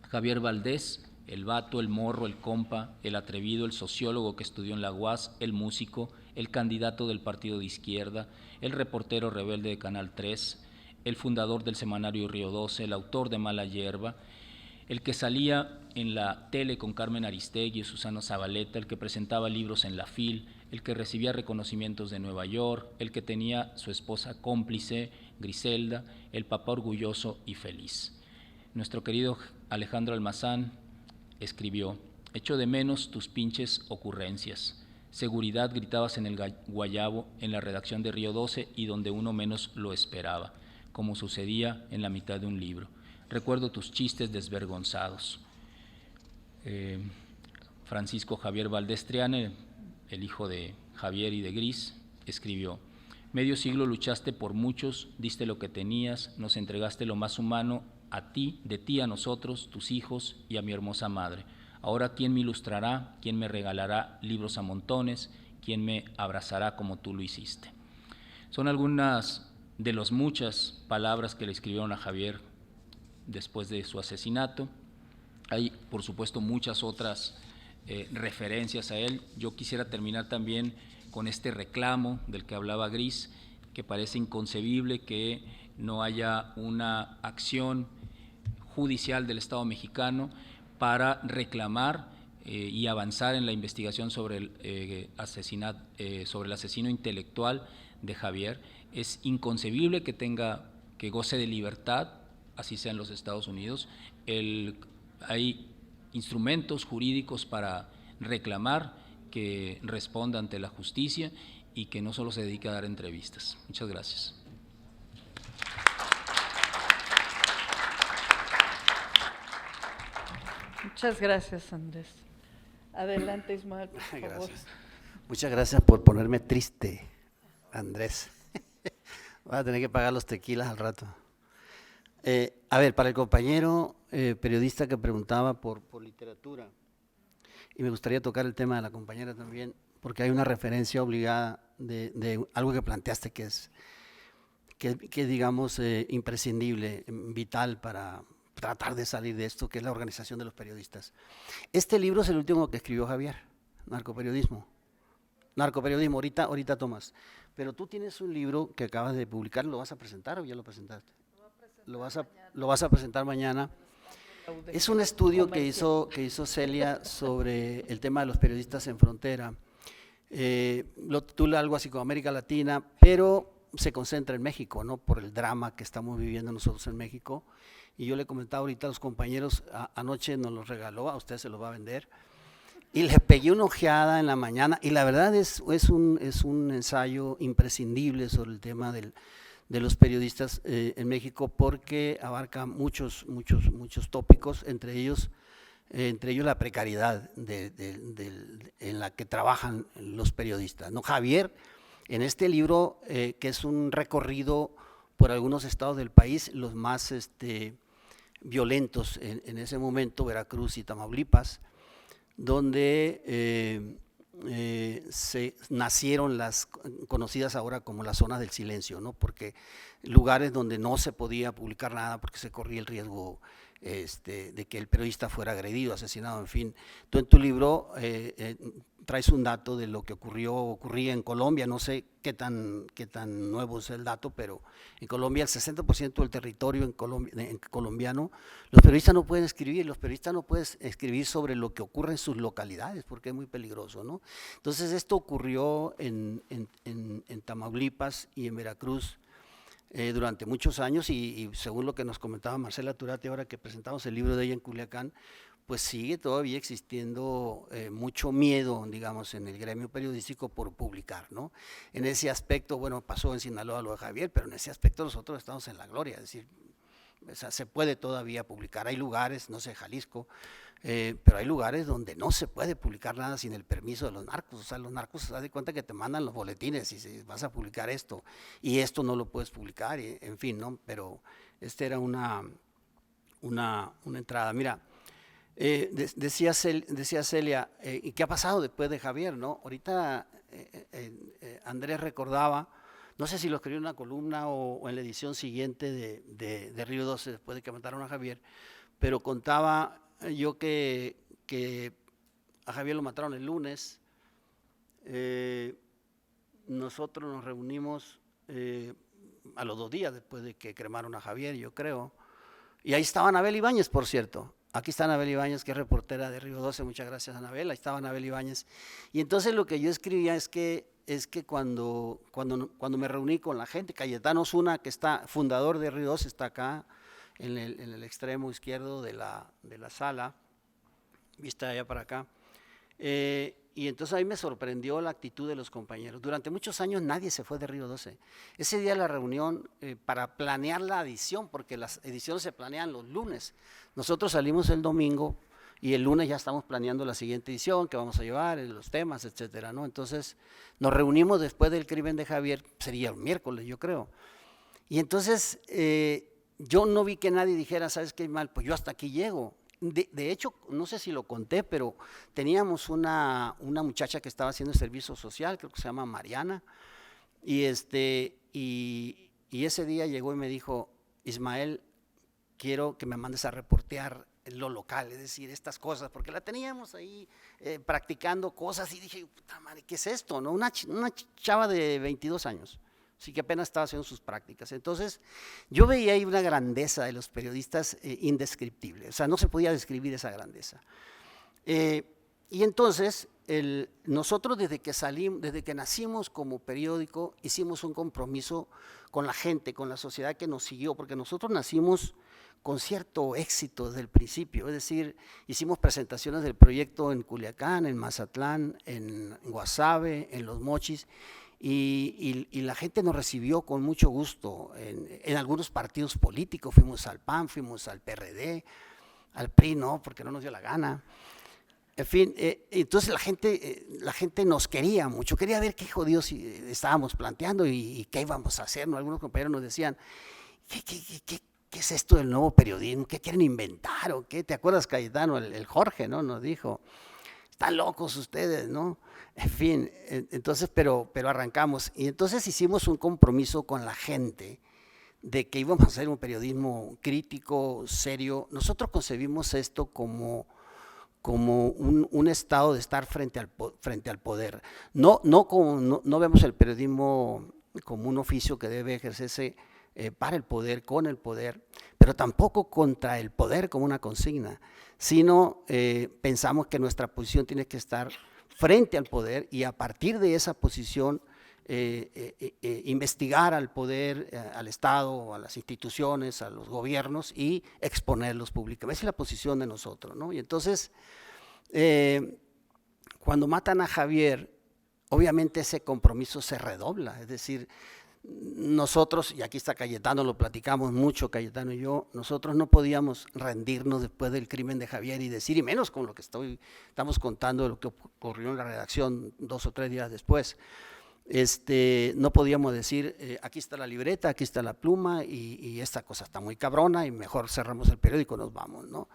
Javier Valdés, el vato, el morro, el compa, el atrevido, el sociólogo que estudió en la UAS, el músico, el candidato del partido de izquierda, el reportero rebelde de Canal 3, el fundador del semanario Río 12, el autor de Mala Hierba, el que salía en la tele con Carmen Aristegui y Susana Zabaleta, el que presentaba libros en la FIL, el que recibía reconocimientos de Nueva York, el que tenía su esposa cómplice, Griselda, el papá orgulloso y feliz. Nuestro querido Alejandro Almazán escribió: echo de menos tus pinches ocurrencias. Seguridad gritabas en el Guayabo, en la redacción de Río 12 y donde uno menos lo esperaba, como sucedía en la mitad de un libro. Recuerdo tus chistes desvergonzados. Francisco Javier Valdés Triana, el hijo de Javier y de Gris, escribió: medio siglo luchaste por muchos, diste lo que tenías, nos entregaste lo más humano, a ti, de ti a nosotros, tus hijos y a mi hermosa madre. Ahora, ¿quién me ilustrará? ¿Quién me regalará libros a montones? ¿Quién me abrazará como tú lo hiciste? Son algunas de las muchas palabras que le escribieron a Javier después de su asesinato. Hay, por supuesto, muchas otras referencias a él. Yo quisiera terminar también con este reclamo del que hablaba Gris, que parece inconcebible que no haya una acción judicial del Estado mexicano para reclamar y avanzar en la investigación sobre el sobre el asesino intelectual de Javier. Es inconcebible que goce de libertad, así sea en los Estados Unidos. Hay instrumentos jurídicos para reclamar que responda ante la justicia y que no solo se dedique a dar entrevistas. Muchas gracias. Muchas gracias, Andrés. Adelante, Ismael, por favor. Gracias. Muchas gracias por ponerme triste, Andrés. Voy a tener que pagar los tequilas al rato. A ver, para el compañero periodista que preguntaba por literatura, y me gustaría tocar el tema de la compañera también, porque hay una referencia obligada de algo que planteaste que es digamos, imprescindible, vital para tratar de salir de esto, que es la organización de los periodistas. Este libro es el último que escribió Javier, Narcoperiodismo, ahorita Tomás. Pero tú tienes un libro que acabas de publicar, ¿lo vas a presentar o ya lo presentaste? Lo vas a presentar mañana. Es un estudio que hizo Celia sobre el tema de los periodistas en frontera. Lo titula algo así como América Latina, pero se concentra en México, ¿no? Por el drama que estamos viviendo nosotros en México. Y yo le comentaba ahorita a los compañeros, anoche nos los regaló, a usted se los va a vender. Y le pegué una ojeada en la mañana, y la verdad es un ensayo imprescindible sobre el tema de los periodistas en México, porque abarca muchos tópicos, entre ellos la precariedad en la que trabajan los periodistas, ¿no? Javier, en este libro, que es un recorrido por algunos estados del país, los más violentos en ese momento, Veracruz y Tamaulipas, donde se nacieron las conocidas ahora como las zonas del silencio, ¿no? Porque lugares donde no se podía publicar nada porque se corría el riesgo de que el periodista fuera agredido, asesinado, en fin. Tú en tu libro traes un dato de lo que ocurría en Colombia, no sé qué tan nuevo es el dato, pero en Colombia el 60% del territorio en colombiano, los periodistas no pueden escribir, los periodistas no pueden escribir sobre lo que ocurre en sus localidades porque es muy peligroso, ¿no? Entonces esto ocurrió en Tamaulipas y en Veracruz durante muchos años y según lo que nos comentaba Marcela Turati ahora que presentamos el libro de ella en Culiacán, pues sigue todavía existiendo mucho miedo, digamos, en el gremio periodístico por publicar, ¿no? En ese aspecto, bueno, pasó en Sinaloa lo de Javier, pero en ese aspecto nosotros estamos en la gloria, es decir, o sea, se puede todavía publicar, hay lugares, no sé, Jalisco, pero hay lugares donde no se puede publicar nada sin el permiso de los narcos, o sea, los narcos se dan cuenta que te mandan los boletines y si vas a publicar esto, y esto no lo puedes publicar, y, en fin, ¿no? Pero era una entrada. Mira, decía Celia, ¿y qué ha pasado después de Javier, no? Ahorita Andrés recordaba, no sé si lo escribió en una columna o en la edición siguiente de Río 12, después de que mataron a Javier, pero contaba yo que a Javier lo mataron el lunes, nosotros nos reunimos a los 2 días después de que cremaron a Javier, yo creo, y ahí estaba Anabel Ibáñez, por cierto. Aquí está Anabel Ibáñez, que es reportera de Río 12, muchas gracias Anabel, ahí estaba Anabel Ibáñez. Y entonces lo que yo escribía es que cuando me reuní con la gente, Cayetano Zuna, que está fundador de Río 12, está acá en el extremo izquierdo de la sala, vista allá para acá, y entonces ahí me sorprendió la actitud de los compañeros. Durante muchos años nadie se fue de Río 12. Ese día de la reunión, para planear la edición, porque las ediciones se planean los lunes, nosotros salimos el domingo y el lunes ya estamos planeando la siguiente edición, que vamos a llevar, los temas, etcétera, ¿no? Entonces nos reunimos después del crimen de Javier, sería el miércoles, yo creo. Y entonces yo no vi que nadie dijera, ¿sabes qué mal? Pues yo hasta aquí llego. De hecho, no sé si lo conté, pero teníamos una muchacha que estaba haciendo servicio social, creo que se llama Mariana, y ese día llegó y me dijo, Ismael, quiero que me mandes a reportear lo local, es decir, estas cosas, porque la teníamos ahí practicando cosas y dije, puta madre, ¿qué es esto? ¿No? Una chava de 22 años. Sí, que apenas estaba haciendo sus prácticas. Entonces, yo veía ahí una grandeza de los periodistas indescriptible, o sea, no se podía describir esa grandeza. Y entonces, nosotros desde que nacimos como periódico, hicimos un compromiso con la gente, con la sociedad que nos siguió, porque nosotros nacimos con cierto éxito desde el principio, es decir, hicimos presentaciones del proyecto en Culiacán, en Mazatlán, en Guasave, en Los Mochis, y la gente nos recibió con mucho gusto en algunos partidos políticos, fuimos al PAN, fuimos al PRD, al PRI no, porque no nos dio la gana, en fin, entonces la gente nos quería mucho, quería ver qué jodidos estábamos planteando y qué íbamos a hacer, ¿no? Algunos compañeros nos decían, ¿qué es esto del nuevo periodismo? ¿Qué quieren inventar o qué? ¿Te acuerdas, Cayetano? El Jorge, ¿no? Nos dijo, están locos ustedes, ¿no? En fin, entonces, pero arrancamos. Y entonces hicimos un compromiso con la gente de que íbamos a hacer un periodismo crítico, serio. Nosotros concebimos esto como un estado de estar frente al poder. No vemos el periodismo como un oficio que debe ejercerse para el poder, con el poder, pero tampoco contra el poder como una consigna, sino pensamos que nuestra posición tiene que estar frente al poder y a partir de esa posición investigar al poder, al Estado, a las instituciones, a los gobiernos y exponerlos públicamente. Esa es la posición de nosotros, ¿no? Y entonces, cuando matan a Javier, obviamente ese compromiso se redobla, es decir, nosotros, y aquí está Cayetano, lo platicamos mucho Cayetano y yo, nosotros no podíamos rendirnos después del crimen de Javier y decir, y menos con lo que estamos contando de lo que ocurrió en la redacción 2 o 3 días después, no podíamos decir, aquí está la libreta, aquí está la pluma y esta cosa está muy cabrona y mejor cerramos el periódico y nos vamos, ¿no?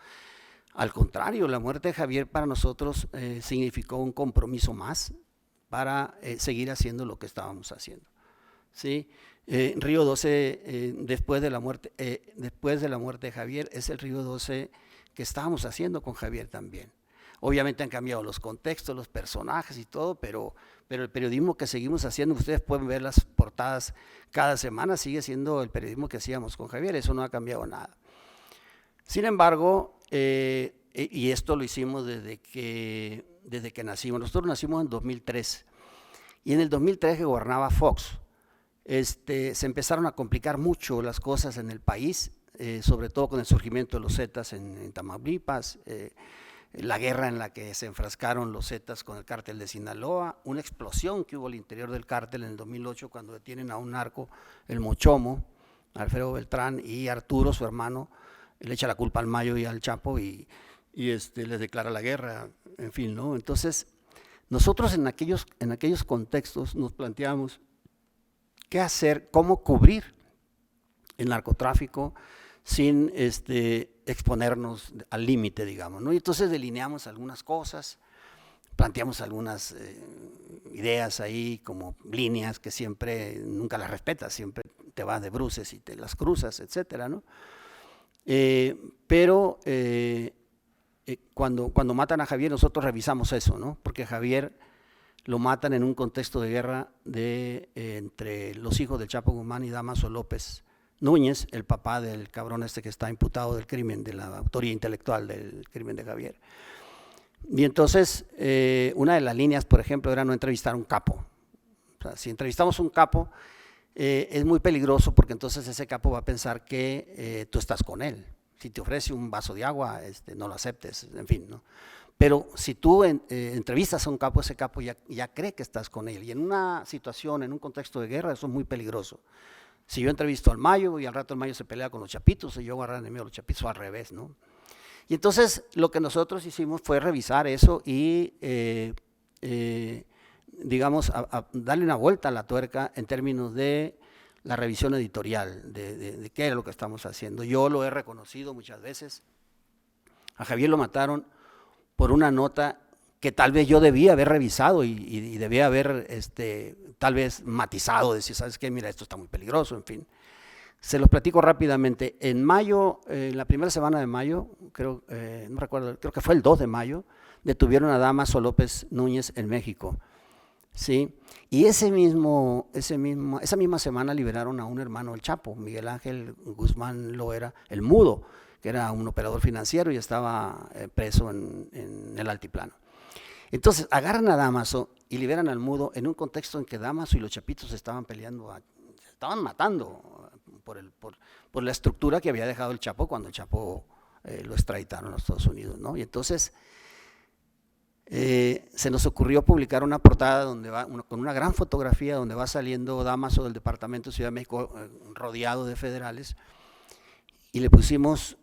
Al contrario, la muerte de Javier para nosotros significó un compromiso más para seguir haciendo lo que estábamos haciendo. ¿Sí? Río 12, después de la muerte de Javier, es el Río 12 que estábamos haciendo con Javier también. Obviamente han cambiado los contextos, los personajes y todo, pero el periodismo que seguimos haciendo, ustedes pueden ver las portadas cada semana, sigue siendo el periodismo que hacíamos con Javier, eso no ha cambiado nada. Sin embargo, y esto lo hicimos desde que nacimos, nosotros nacimos en 2003, y en el 2003 que gobernaba Fox, se empezaron a complicar mucho las cosas en el país, sobre todo con el surgimiento de los Zetas en Tamaulipas, la guerra en la que se enfrascaron los Zetas con el cártel de Sinaloa, una explosión que hubo al interior del cártel en el 2008 cuando detienen a un narco, el Mochomo, Alfredo Beltrán, y Arturo, su hermano, le echa la culpa al Mayo y al Chapo y les declara la guerra, en fin, ¿no? Entonces, nosotros en aquellos contextos nos planteamos qué hacer, cómo cubrir el narcotráfico sin exponernos al límite, digamos, ¿no? Y entonces delineamos algunas cosas, planteamos algunas ideas ahí como líneas que siempre, nunca las respetas, siempre te vas de bruces y te las cruzas, etcétera, ¿no? Pero cuando matan a Javier nosotros revisamos eso, ¿no? Porque Javier lo matan en un contexto de guerra entre los hijos del Chapo Guzmán y Damaso López Núñez, el papá del cabrón que está imputado del crimen, de la autoría intelectual del crimen de Javier. Y entonces, una de las líneas, por ejemplo, era no entrevistar a un capo. O sea, si entrevistamos a un capo, es muy peligroso porque entonces ese capo va a pensar que tú estás con él. Si te ofrece un vaso de agua, no lo aceptes, en fin, ¿no? Pero si tú entrevistas a un capo, ese capo ya cree que estás con él. Y en una situación, en un contexto de guerra, eso es muy peligroso. Si yo entrevisto al Mayo y al rato el Mayo se pelea con los Chapitos, y yo agarrar enemigo a los Chapitos, al revés, ¿no? Y entonces lo que nosotros hicimos fue revisar eso y, digamos, a darle una vuelta a la tuerca en términos de la revisión editorial, de qué era lo que estamos haciendo. Yo lo he reconocido muchas veces. A Javier lo mataron por una nota que tal vez yo debía haber revisado y debía haber tal vez matizado, decir, ¿sabes qué? Mira, esto está muy peligroso, en fin. Se los platico rápidamente. En mayo, en la primera semana de mayo, no recuerdo, creo que fue el 2 de mayo, detuvieron a Damaso López Núñez en México. ¿Sí? Y esa misma semana liberaron a un hermano del Chapo, Miguel Ángel Guzmán Loera, el Mudo, que era un operador financiero y estaba preso en el Altiplano. Entonces agarran a Damaso y liberan al Mudo en un contexto en que Damaso y los Chapitos estaban peleando, se estaban matando por la estructura que había dejado el Chapo cuando el Chapo lo extraditaron a los Estados Unidos, ¿no? Y entonces se nos ocurrió publicar una portada con una gran fotografía donde va saliendo Damaso del Departamento de Ciudad de México rodeado de federales y le pusimos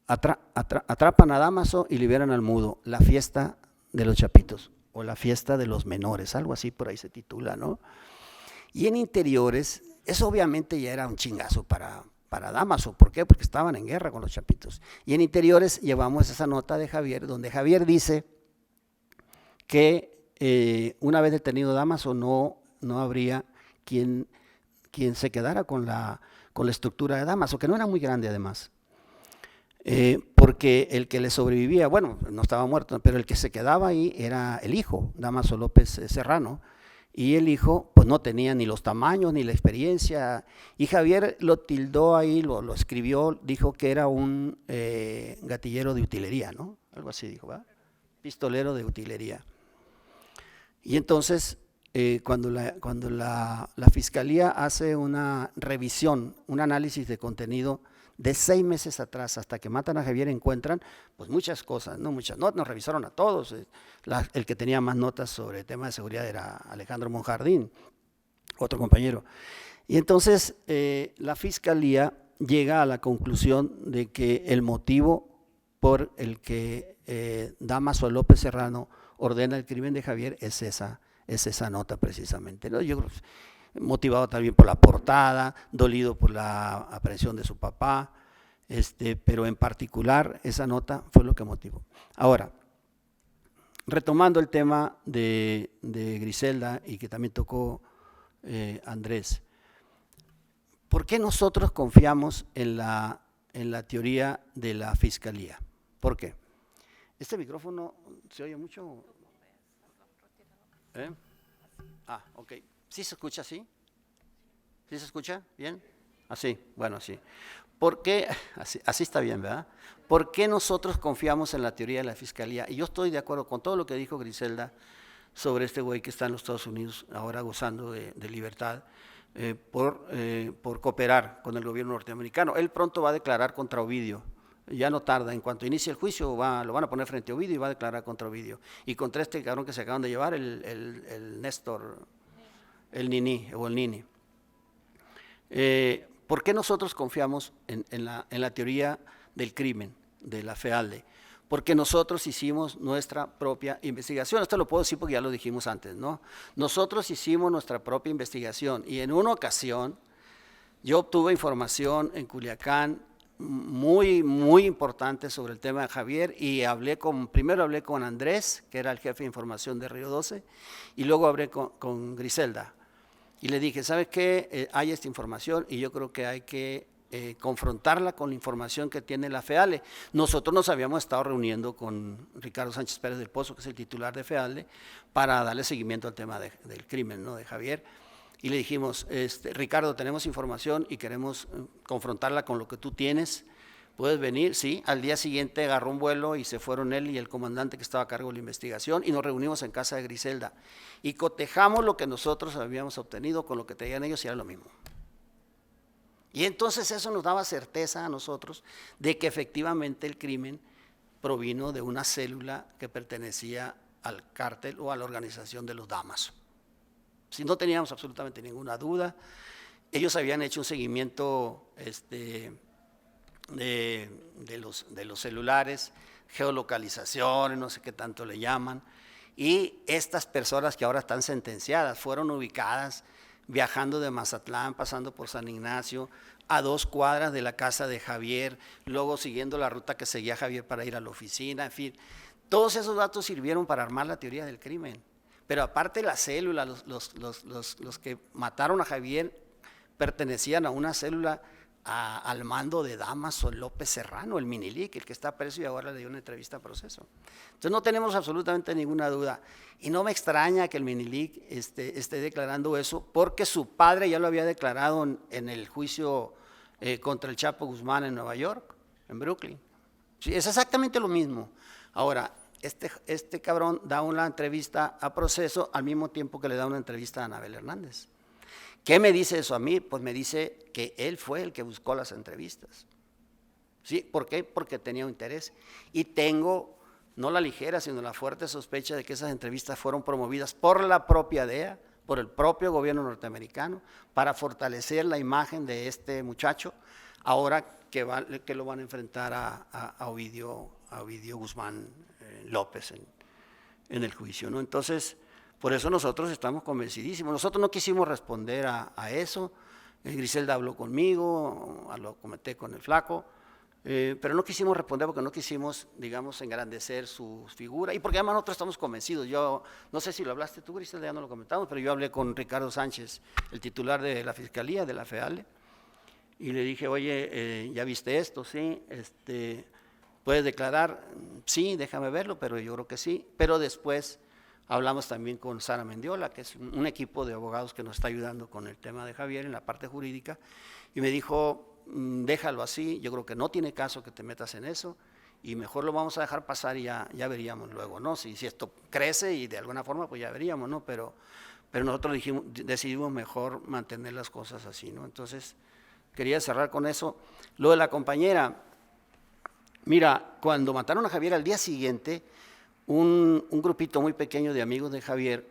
atrapan a Damaso y liberan al Mudo, la fiesta de los Chapitos o la fiesta de los menores, algo así por ahí se titula, ¿no? Y en interiores, eso obviamente ya era un chingazo para Damaso. ¿Por qué? Porque estaban en guerra con los Chapitos. Y en interiores llevamos esa nota de Javier, donde Javier dice que una vez detenido Damaso no habría quien se quedara con la estructura de Damaso, que no era muy grande además. Porque el que le sobrevivía, bueno, no estaba muerto, pero el que se quedaba ahí era el hijo, Damaso López Serrano, y el hijo pues no tenía ni los tamaños ni la experiencia, y Javier lo tildó ahí, lo escribió, dijo que era un gatillero de utilería, ¿no? Algo así dijo, ¿verdad? Pistolero de utilería. Y entonces, cuando la Fiscalía hace una revisión, un análisis de contenido de 6 meses atrás hasta que matan a Javier, encuentran pues muchas cosas, no muchas notas, nos revisaron a todos. El que tenía más notas sobre el tema de seguridad era Alejandro Monjardín, otro compañero. Y entonces la Fiscalía llega a la conclusión de que el motivo por el que Damaso López Serrano ordena el crimen de Javier es esa nota precisamente, ¿no? Yo creo motivado también por la portada, dolido por la aprehensión de su papá, pero en particular esa nota fue lo que motivó. Ahora, retomando el tema de Griselda y que también tocó Andrés, ¿por qué nosotros confiamos en la teoría de la Fiscalía? ¿Por qué? ¿Este micrófono se oye mucho? Ok. ¿Sí se escucha así? ¿Sí se escucha bien? Así, bueno, sí. ¿Por qué? Así está bien, ¿verdad? ¿Por qué nosotros confiamos en la teoría de la Fiscalía? Y yo estoy de acuerdo con todo lo que dijo Griselda sobre este güey que está en los Estados Unidos ahora gozando de libertad por cooperar con el gobierno norteamericano. Él pronto va a declarar contra Ovidio. Ya no tarda, en cuanto inicie el juicio lo van a poner frente a Ovidio y va a declarar contra Ovidio. Y contra este cabrón que se acaban de llevar, el Néstor, el Nini o el Nini. ¿Por qué nosotros confiamos en la teoría del crimen, de la FEALDE? Porque nosotros hicimos nuestra propia investigación. Esto lo puedo decir porque ya lo dijimos antes, ¿no? Nosotros hicimos nuestra propia investigación y en una ocasión yo obtuve información en Culiacán muy, muy importante sobre el tema de Javier y primero hablé con Andrés, que era el jefe de información de Río 12, y luego hablé con Griselda. Y le dije, ¿sabes qué? Hay esta información y yo creo que hay que confrontarla con la información que tiene la FEALDE. Nosotros nos habíamos estado reuniendo con Ricardo Sánchez Pérez del Pozo, que es el titular de FEALDE, para darle seguimiento al tema del crimen, ¿no?, de Javier. Y le dijimos, Ricardo, tenemos información y queremos confrontarla con lo que tú tienes. ¿Puedes venir? Sí. Al día siguiente agarró un vuelo y se fueron él y el comandante que estaba a cargo de la investigación y nos reunimos en casa de Griselda. Y cotejamos lo que nosotros habíamos obtenido con lo que tenían ellos y era lo mismo. Y entonces eso nos daba certeza a nosotros de que efectivamente el crimen provino de una célula que pertenecía al cártel o a la organización de los Damas. Si no teníamos absolutamente ninguna duda, ellos habían hecho un seguimiento de los celulares, geolocalizaciones, no sé qué tanto le llaman, y estas personas que ahora están sentenciadas fueron ubicadas viajando de Mazatlán, pasando por San Ignacio, a 2 cuadras de la casa de Javier, luego siguiendo la ruta que seguía Javier para ir a la oficina, en fin. Todos esos datos sirvieron para armar la teoría del crimen. Pero aparte la célula, los que mataron a Javier pertenecían a una célula al mando de Damaso López Serrano, el Minilic, el que está preso y ahora le dio una entrevista a Proceso. Entonces no tenemos absolutamente ninguna duda. Y no me extraña que el Minilic esté declarando eso, porque su padre ya lo había declarado en el juicio contra el Chapo Guzmán en Nueva York, en Brooklyn. Sí, es exactamente lo mismo. Ahora, este cabrón da una entrevista a Proceso al mismo tiempo que le da una entrevista a Anabel Hernández. ¿Qué me dice eso a mí? Pues me dice que él fue el que buscó las entrevistas. ¿Sí? ¿Por qué? Porque tenía un interés. Y tengo, no la ligera, sino la fuerte sospecha de que esas entrevistas fueron promovidas por la propia DEA, por el propio gobierno norteamericano, para fortalecer la imagen de este muchacho, ahora que lo van a enfrentar a Ovidio Guzmán López en el juicio, ¿no? Entonces, por eso nosotros estamos convencidísimos. Nosotros no quisimos responder a eso. Griselda habló conmigo, lo comenté con el flaco, pero no quisimos responder porque no quisimos, digamos, engrandecer su figura y porque además nosotros estamos convencidos. Yo no sé si lo hablaste tú, Griselda, ya no lo comentamos, pero yo hablé con Ricardo Sánchez, el titular de la Fiscalía, de la FEALDE, y le dije, oye, ¿ya viste esto? Sí, ¿puedes declarar? Sí, déjame verlo, pero yo creo que sí. Pero después hablamos también con Sara Mendiola, que es un equipo de abogados que nos está ayudando con el tema de Javier en la parte jurídica, y me dijo, déjalo así, yo creo que no tiene caso que te metas en eso, y mejor lo vamos a dejar pasar y ya veríamos luego, ¿no? Si esto crece y de alguna forma, pues ya veríamos, ¿no? Pero nosotros decidimos mejor mantener las cosas así, ¿no? Entonces, quería cerrar con eso. Lo de la compañera, mira, cuando mataron a Javier al día siguiente, un grupito muy pequeño de amigos de Javier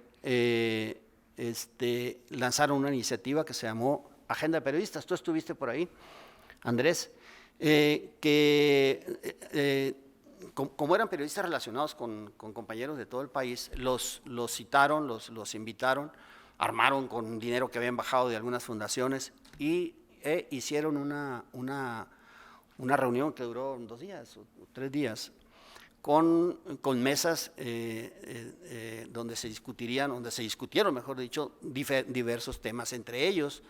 lanzaron una iniciativa que se llamó Agenda de Periodistas. Tú estuviste por ahí, Andrés, como eran periodistas relacionados con compañeros de todo el país, los citaron, los invitaron, armaron con dinero que habían bajado de algunas fundaciones y hicieron una reunión que duró 2 días o 3 días, con mesas donde se discutieron, mejor dicho, diversos temas, entre ellos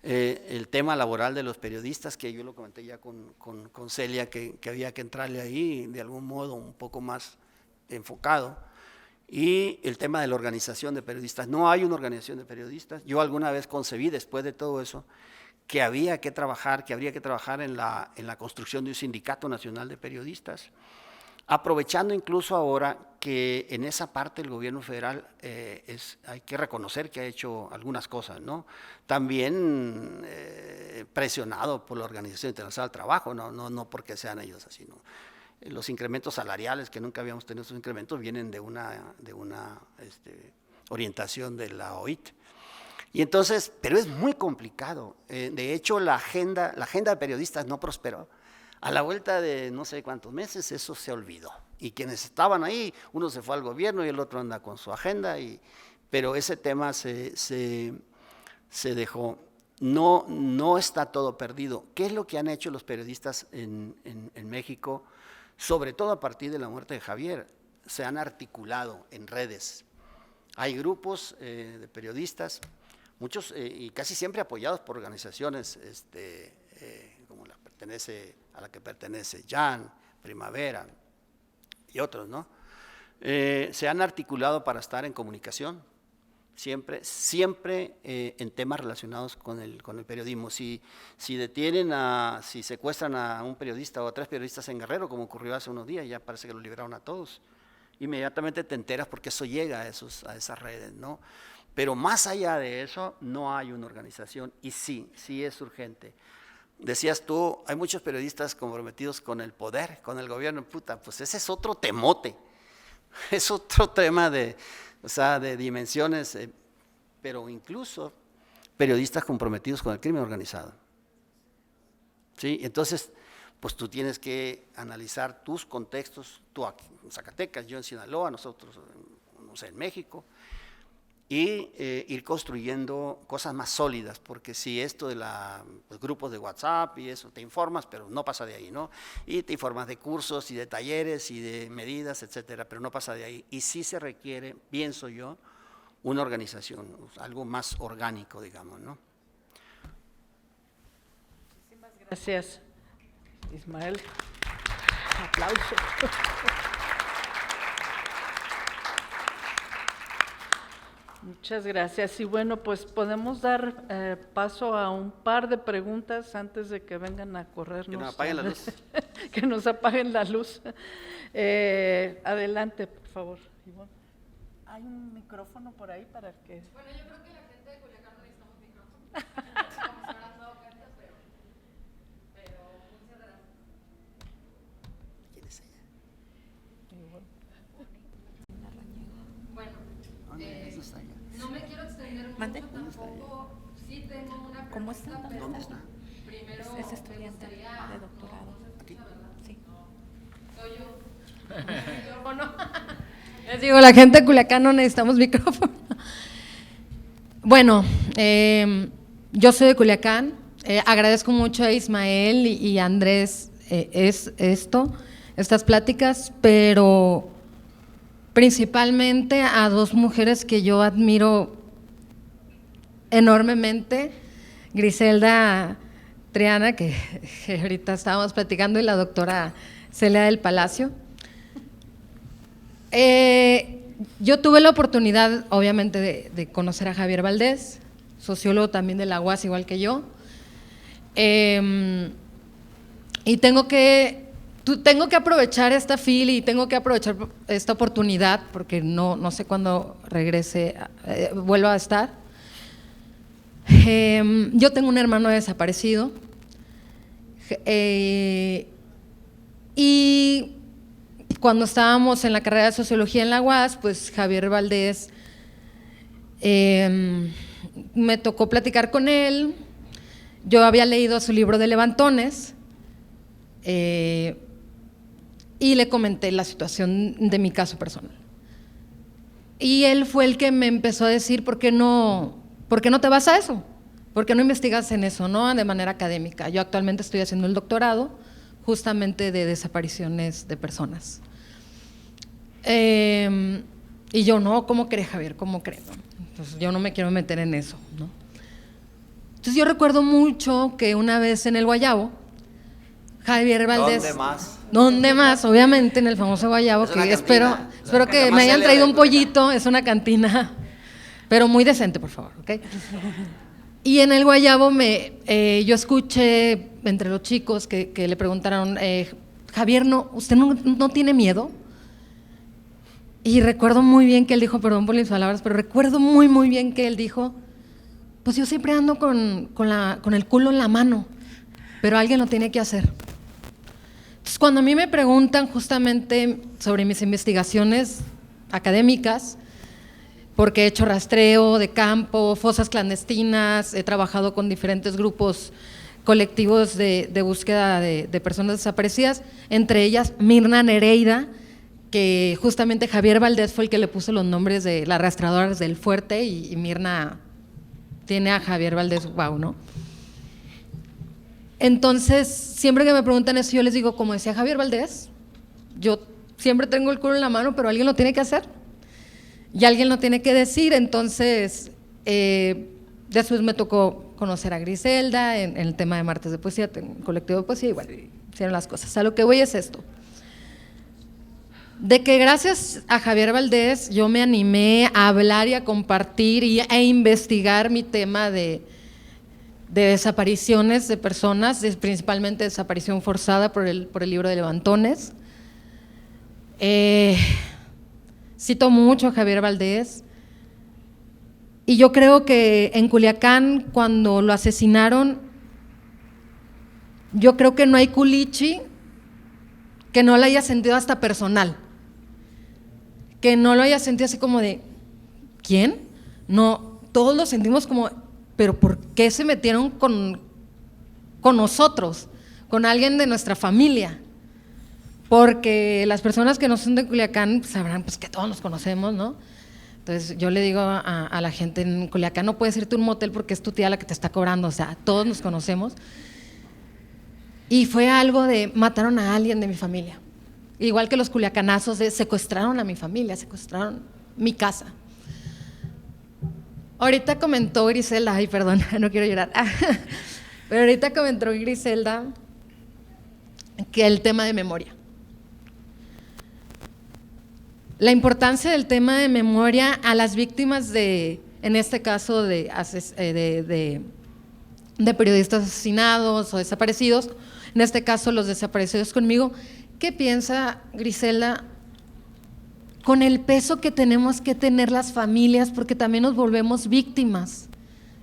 el tema laboral de los periodistas, que yo lo comenté ya con Celia, que había que entrarle ahí de algún modo un poco más enfocado, y el tema de la organización de periodistas. No hay una organización de periodistas. Yo alguna vez concebí, después de todo eso, que habría que trabajar en la construcción de un sindicato nacional de periodistas, aprovechando incluso ahora que en esa parte el gobierno federal hay que reconocer que ha hecho algunas cosas, ¿no? También presionado por la Organización Internacional del Trabajo, no porque sean ellos así, ¿no? Los incrementos salariales, que nunca habíamos tenido esos incrementos, vienen de una orientación de la OIT. Y entonces, pero es muy complicado. De hecho, la agenda de periodistas no prosperó. A la vuelta de no sé cuántos meses, eso se olvidó. Y quienes estaban ahí, uno se fue al gobierno y el otro anda con su agenda, pero ese tema se dejó. No está todo perdido. ¿Qué es lo que han hecho los periodistas en México? Sobre todo a partir de la muerte de Javier, se han articulado en redes. Hay grupos de periodistas, muchos y casi siempre apoyados por organizaciones como a la que pertenece Jan, Primavera y otros, ¿no? Se han articulado para estar en comunicación, siempre en temas relacionados con el periodismo. Si secuestran a un periodista o a 3 periodistas en Guerrero, como ocurrió hace unos días, ya parece que los liberaron a todos, inmediatamente te enteras porque eso llega a esas redes, ¿no? Pero más allá de eso, no hay una organización, y sí es urgente. Decías tú, hay muchos periodistas comprometidos con el poder, con el gobierno, puta, pues ese es otro temote, es otro tema de dimensiones, pero incluso periodistas comprometidos con el crimen organizado. ¿Sí? Entonces, pues tú tienes que analizar tus contextos, tú aquí en Zacatecas, yo en Sinaloa, nosotros, no sé, en México, y ir construyendo cosas más sólidas, porque si esto de los grupos de WhatsApp y eso, te informas, pero no pasa de ahí, ¿no? Y te informas de cursos y de talleres y de medidas, etcétera, pero no pasa de ahí. Y sí se requiere, pienso yo, una organización, algo más orgánico, digamos, ¿no? Muchísimas gracias, Ismael. Un aplauso. Muchas gracias. Y bueno, pues podemos dar paso a un par de preguntas antes de que vengan a corrernos. Que nos apaguen la luz. Que nos apaguen la luz. Adelante, por favor, Ivonne. ¿Hay un micrófono por ahí para que...? Bueno, yo creo que la gente de Culiacán no necesitamos micrófono. Como se habrán dado cuenta, pero muchas gracias. ¿Quién es ella? Bueno, no me quiero extender mucho tampoco. Sí tengo una pregunta. ¿Cómo está? ¿Dónde está? Primero, es estudiante de doctorado. ¿Aquí? Sí. Soy yo. Bueno, les digo, la gente de Culiacán no necesitamos micrófono. Bueno, yo soy de Culiacán. Agradezco mucho a Ismael y Andrés estas pláticas, pero principalmente a 2 mujeres que yo admiro enormemente, Griselda Triana, que ahorita estábamos platicando, y la doctora Celia del Palacio. Yo tuve la oportunidad, obviamente, de conocer a Javier Valdés, sociólogo también de la UAS, igual que yo, y tengo que aprovechar esta fila y tengo que aprovechar esta oportunidad, porque no sé cuándo regrese, vuelva a estar. Yo tengo un hermano desaparecido, y cuando estábamos en la carrera de Sociología en la UAS, pues Javier Valdés, me tocó platicar con él. Yo había leído su libro de Levantones, y le comenté la situación de mi caso personal. Y él fue el que me empezó a decir, ¿por qué no te vas a eso? ¿Por qué no investigas en eso, no? De manera académica. Yo actualmente estoy haciendo el doctorado justamente de desapariciones de personas. Y yo, no, ¿cómo crees, Javier? ¿Cómo crees? Entonces, yo no me quiero meter en eso, ¿no? Entonces, yo recuerdo mucho que una vez en el Guayabo, Javier Valdés… ¿Dónde más? ¿Dónde más? Obviamente en el famoso Guayabo, Es una que cantina. espero que me hayan traído un pollito, es una cantina, pero muy decente, por favor, ¿ok? Y en el Guayabo yo escuché entre los chicos que le preguntaron, Javier, ¿usted no tiene miedo? Y recuerdo muy bien que él dijo, perdón por mis palabras, pero recuerdo muy, muy bien que él dijo, pues yo siempre ando con el culo en la mano, pero alguien lo tiene que hacer. Entonces, cuando a mí me preguntan justamente sobre mis investigaciones académicas, porque he hecho rastreo de campo, fosas clandestinas, he trabajado con diferentes grupos colectivos de búsqueda de personas desaparecidas, entre ellas Mirna Nereida, que justamente Javier Valdés fue el que le puso los nombres de las rastradoras del fuerte, y Mirna tiene a Javier Valdés, wow, ¿no? Entonces, siempre que me preguntan eso, yo les digo, como decía Javier Valdés, yo siempre tengo el culo en la mano, pero alguien lo tiene que hacer y alguien lo tiene que decir. Entonces, después me tocó conocer a Griselda en el tema de martes de poesía, en el colectivo de poesía, y bueno, hicieron las cosas. A lo que voy es esto, de que gracias a Javier Valdés yo me animé a hablar y a compartir e investigar mi tema de desapariciones de personas, principalmente desaparición forzada por el libro de Levantones. Cito mucho a Javier Valdés, y yo creo que en Culiacán, cuando lo asesinaron, yo creo que no hay culichi que no lo haya sentido hasta personal, que no lo haya sentido así como de ¿quién? No, todos lo sentimos como, pero ¿por qué se metieron con nosotros, con alguien de nuestra familia? Porque las personas que no son de Culiacán sabrán pues que todos nos conocemos, ¿no? Entonces yo le digo a la gente, en Culiacán no puedes irte a un motel porque es tu tía la que te está cobrando, o sea, todos nos conocemos. Y fue algo de mataron a alguien de mi familia, igual que los culiacanazos de secuestraron a mi familia, secuestraron mi casa. Ahorita comentó Griselda, ay perdón, no quiero llorar, pero ahorita comentó Griselda que el tema de memoria. La importancia del tema de memoria a las víctimas en este caso de periodistas asesinados o desaparecidos, en este caso los desaparecidos conmigo. ¿Qué piensa Griselda con el peso que tenemos que tener las familias, porque también nos volvemos víctimas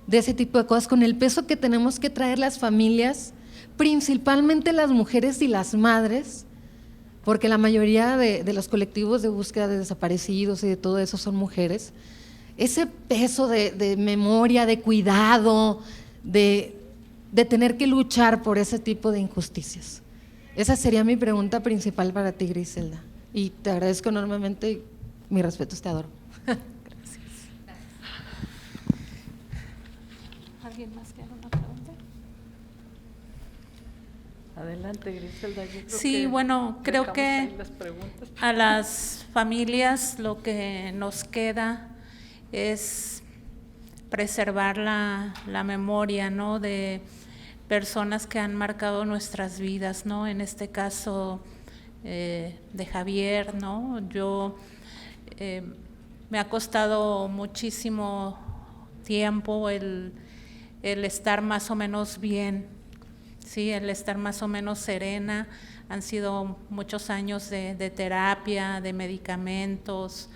de ese tipo de cosas, con el peso que tenemos que traer las familias, principalmente las mujeres y las madres, porque la mayoría de los colectivos de búsqueda de desaparecidos y de todo eso son mujeres? Ese peso de memoria, de cuidado, de tener que luchar por ese tipo de injusticias. Esa sería mi pregunta principal para ti, Griselda, y te agradezco enormemente y mis respetos, te adoro. Gracias. ¿Alguien más quiere una pregunta? Adelante, Griselda. Yo creo Sí, que bueno, creo que ahí las preguntas. a las familias lo que nos queda es preservar la memoria, ¿no?, de personas que han marcado nuestras vidas, ¿no? En este caso de Javier, ¿no? Yo me ha costado muchísimo tiempo el estar más o menos bien, sí, el estar más o menos serena. Han sido muchos años de terapia, de medicamentos,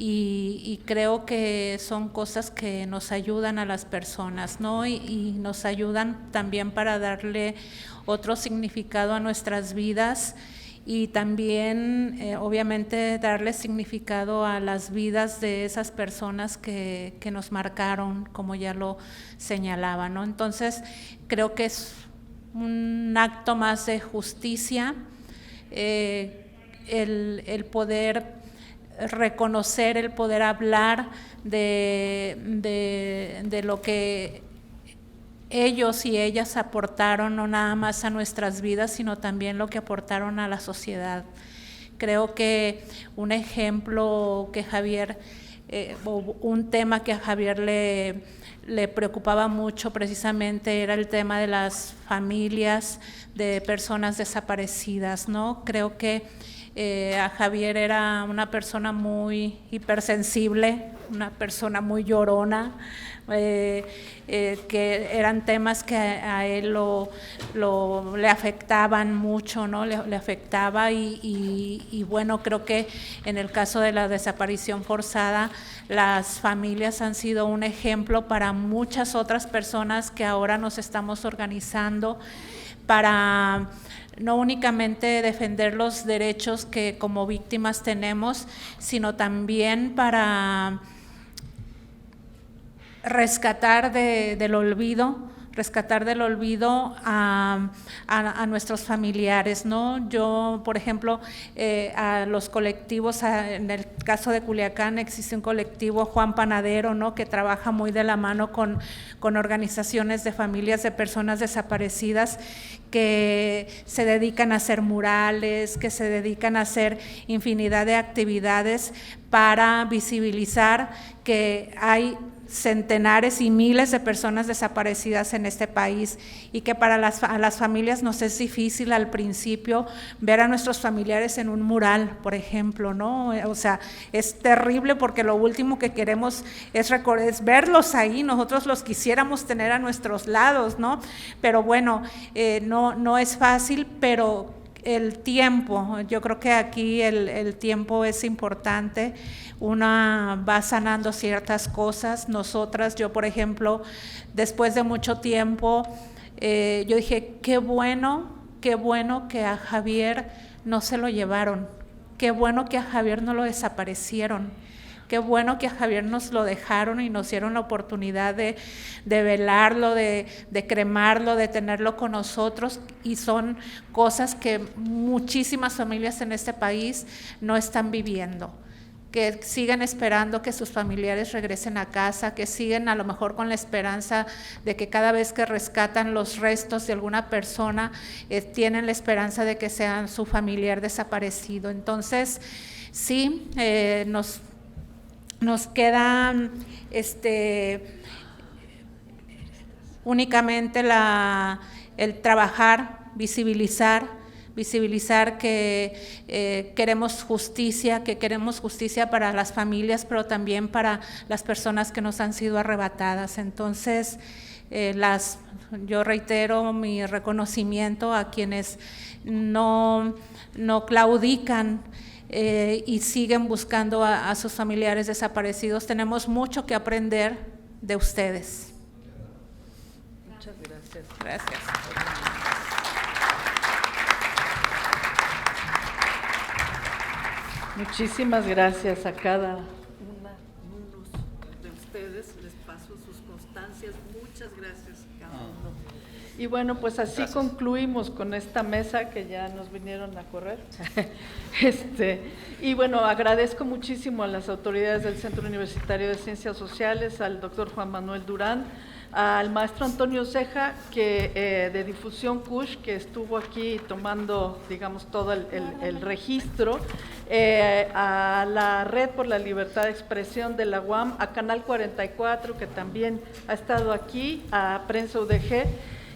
y creo que son cosas que nos ayudan a las personas, ¿no? Y nos ayudan también para darle otro significado a nuestras vidas, y también obviamente darle significado a las vidas de esas personas que nos marcaron, como ya lo señalaba, ¿no? Entonces creo que es un acto más de justicia, el poder reconocer, el poder hablar de lo que ellos y ellas aportaron no nada más a nuestras vidas, sino también lo que aportaron a la sociedad. Creo que un ejemplo que Javier, un tema que a Javier le preocupaba mucho precisamente era el tema de las familias de personas desaparecidas, ¿no? Creo que a Javier era una persona muy hipersensible, una persona muy llorona, que eran temas que a él le afectaban mucho, ¿no? Le afectaba y bueno, creo que en el caso de la desaparición forzada, las familias han sido un ejemplo para muchas otras personas que ahora nos estamos organizando para no únicamente defender los derechos que como víctimas tenemos, sino también para rescatar del olvido a nuestros familiares, ¿no? Yo, por ejemplo, a los colectivos, en el caso de Culiacán existe un colectivo Juan Panadero, ¿no? Que trabaja muy de la mano con organizaciones de familias de personas desaparecidas que se dedican a hacer murales, que se dedican a hacer infinidad de actividades para visibilizar que hay centenares y miles de personas desaparecidas en este país y que para las familias nos es difícil al principio ver a nuestros familiares en un mural, por ejemplo, ¿no? O sea, es terrible porque lo último que queremos es verlos ahí, nosotros los quisiéramos tener a nuestros lados, ¿no? Pero bueno, no es fácil, pero el tiempo, yo creo que aquí el tiempo es importante, una va sanando ciertas cosas. Nosotras, yo por ejemplo, después de mucho tiempo, yo dije, qué bueno que a Javier no se lo llevaron, qué bueno que a Javier no lo desaparecieron, qué bueno que a Javier nos lo dejaron y nos dieron la oportunidad de velarlo, de cremarlo, de tenerlo con nosotros, y son cosas que muchísimas familias en este país no están viviendo, que siguen esperando que sus familiares regresen a casa, que siguen a lo mejor con la esperanza de que cada vez que rescatan los restos de alguna persona, tienen la esperanza de que sean su familiar desaparecido. Entonces, sí, nos queda únicamente el trabajar, visibilizar que queremos justicia para las familias, pero también para las personas que nos han sido arrebatadas. Entonces, yo reitero mi reconocimiento a quienes no claudican y siguen buscando a sus familiares desaparecidos. Tenemos mucho que aprender de ustedes. Muchas gracias. Gracias. Muchísimas gracias a cada uno de ustedes, les paso sus constancias, muchas gracias a cada uno. Y bueno, pues así concluimos con esta mesa que ya nos vinieron a correr. Y bueno, agradezco muchísimo a las autoridades del Centro Universitario de Ciencias Sociales, al doctor Juan Manuel Durán, al maestro Antonio Ceja, de Difusión CUSH, que estuvo aquí tomando, digamos, todo el registro, a la Red por la Libertad de Expresión de la UAM, a Canal 44, que también ha estado aquí, a Prensa UDG,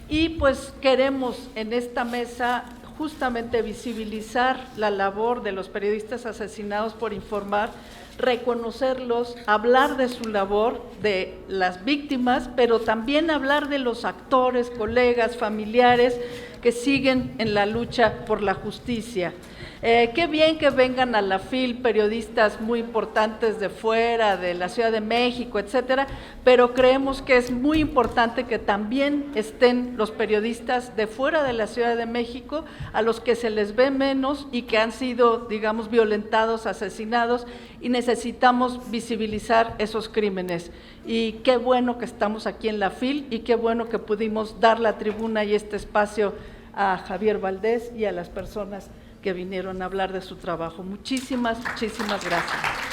y pues queremos en esta mesa justamente visibilizar la labor de los periodistas asesinados por informar, reconocerlos, hablar de su labor, de las víctimas, pero también hablar de los actores, colegas, familiares que siguen en la lucha por la justicia. Qué bien que vengan a la FIL periodistas muy importantes de fuera, de la Ciudad de México, etcétera, pero creemos que es muy importante que también estén los periodistas de fuera de la Ciudad de México, a los que se les ve menos y que han sido, digamos, violentados, asesinados, y necesitamos visibilizar esos crímenes. Y qué bueno que estamos aquí en la FIL y qué bueno que pudimos dar la tribuna y este espacio a Javier Valdés y a las personas que vinieron a hablar de su trabajo. Muchísimas gracias.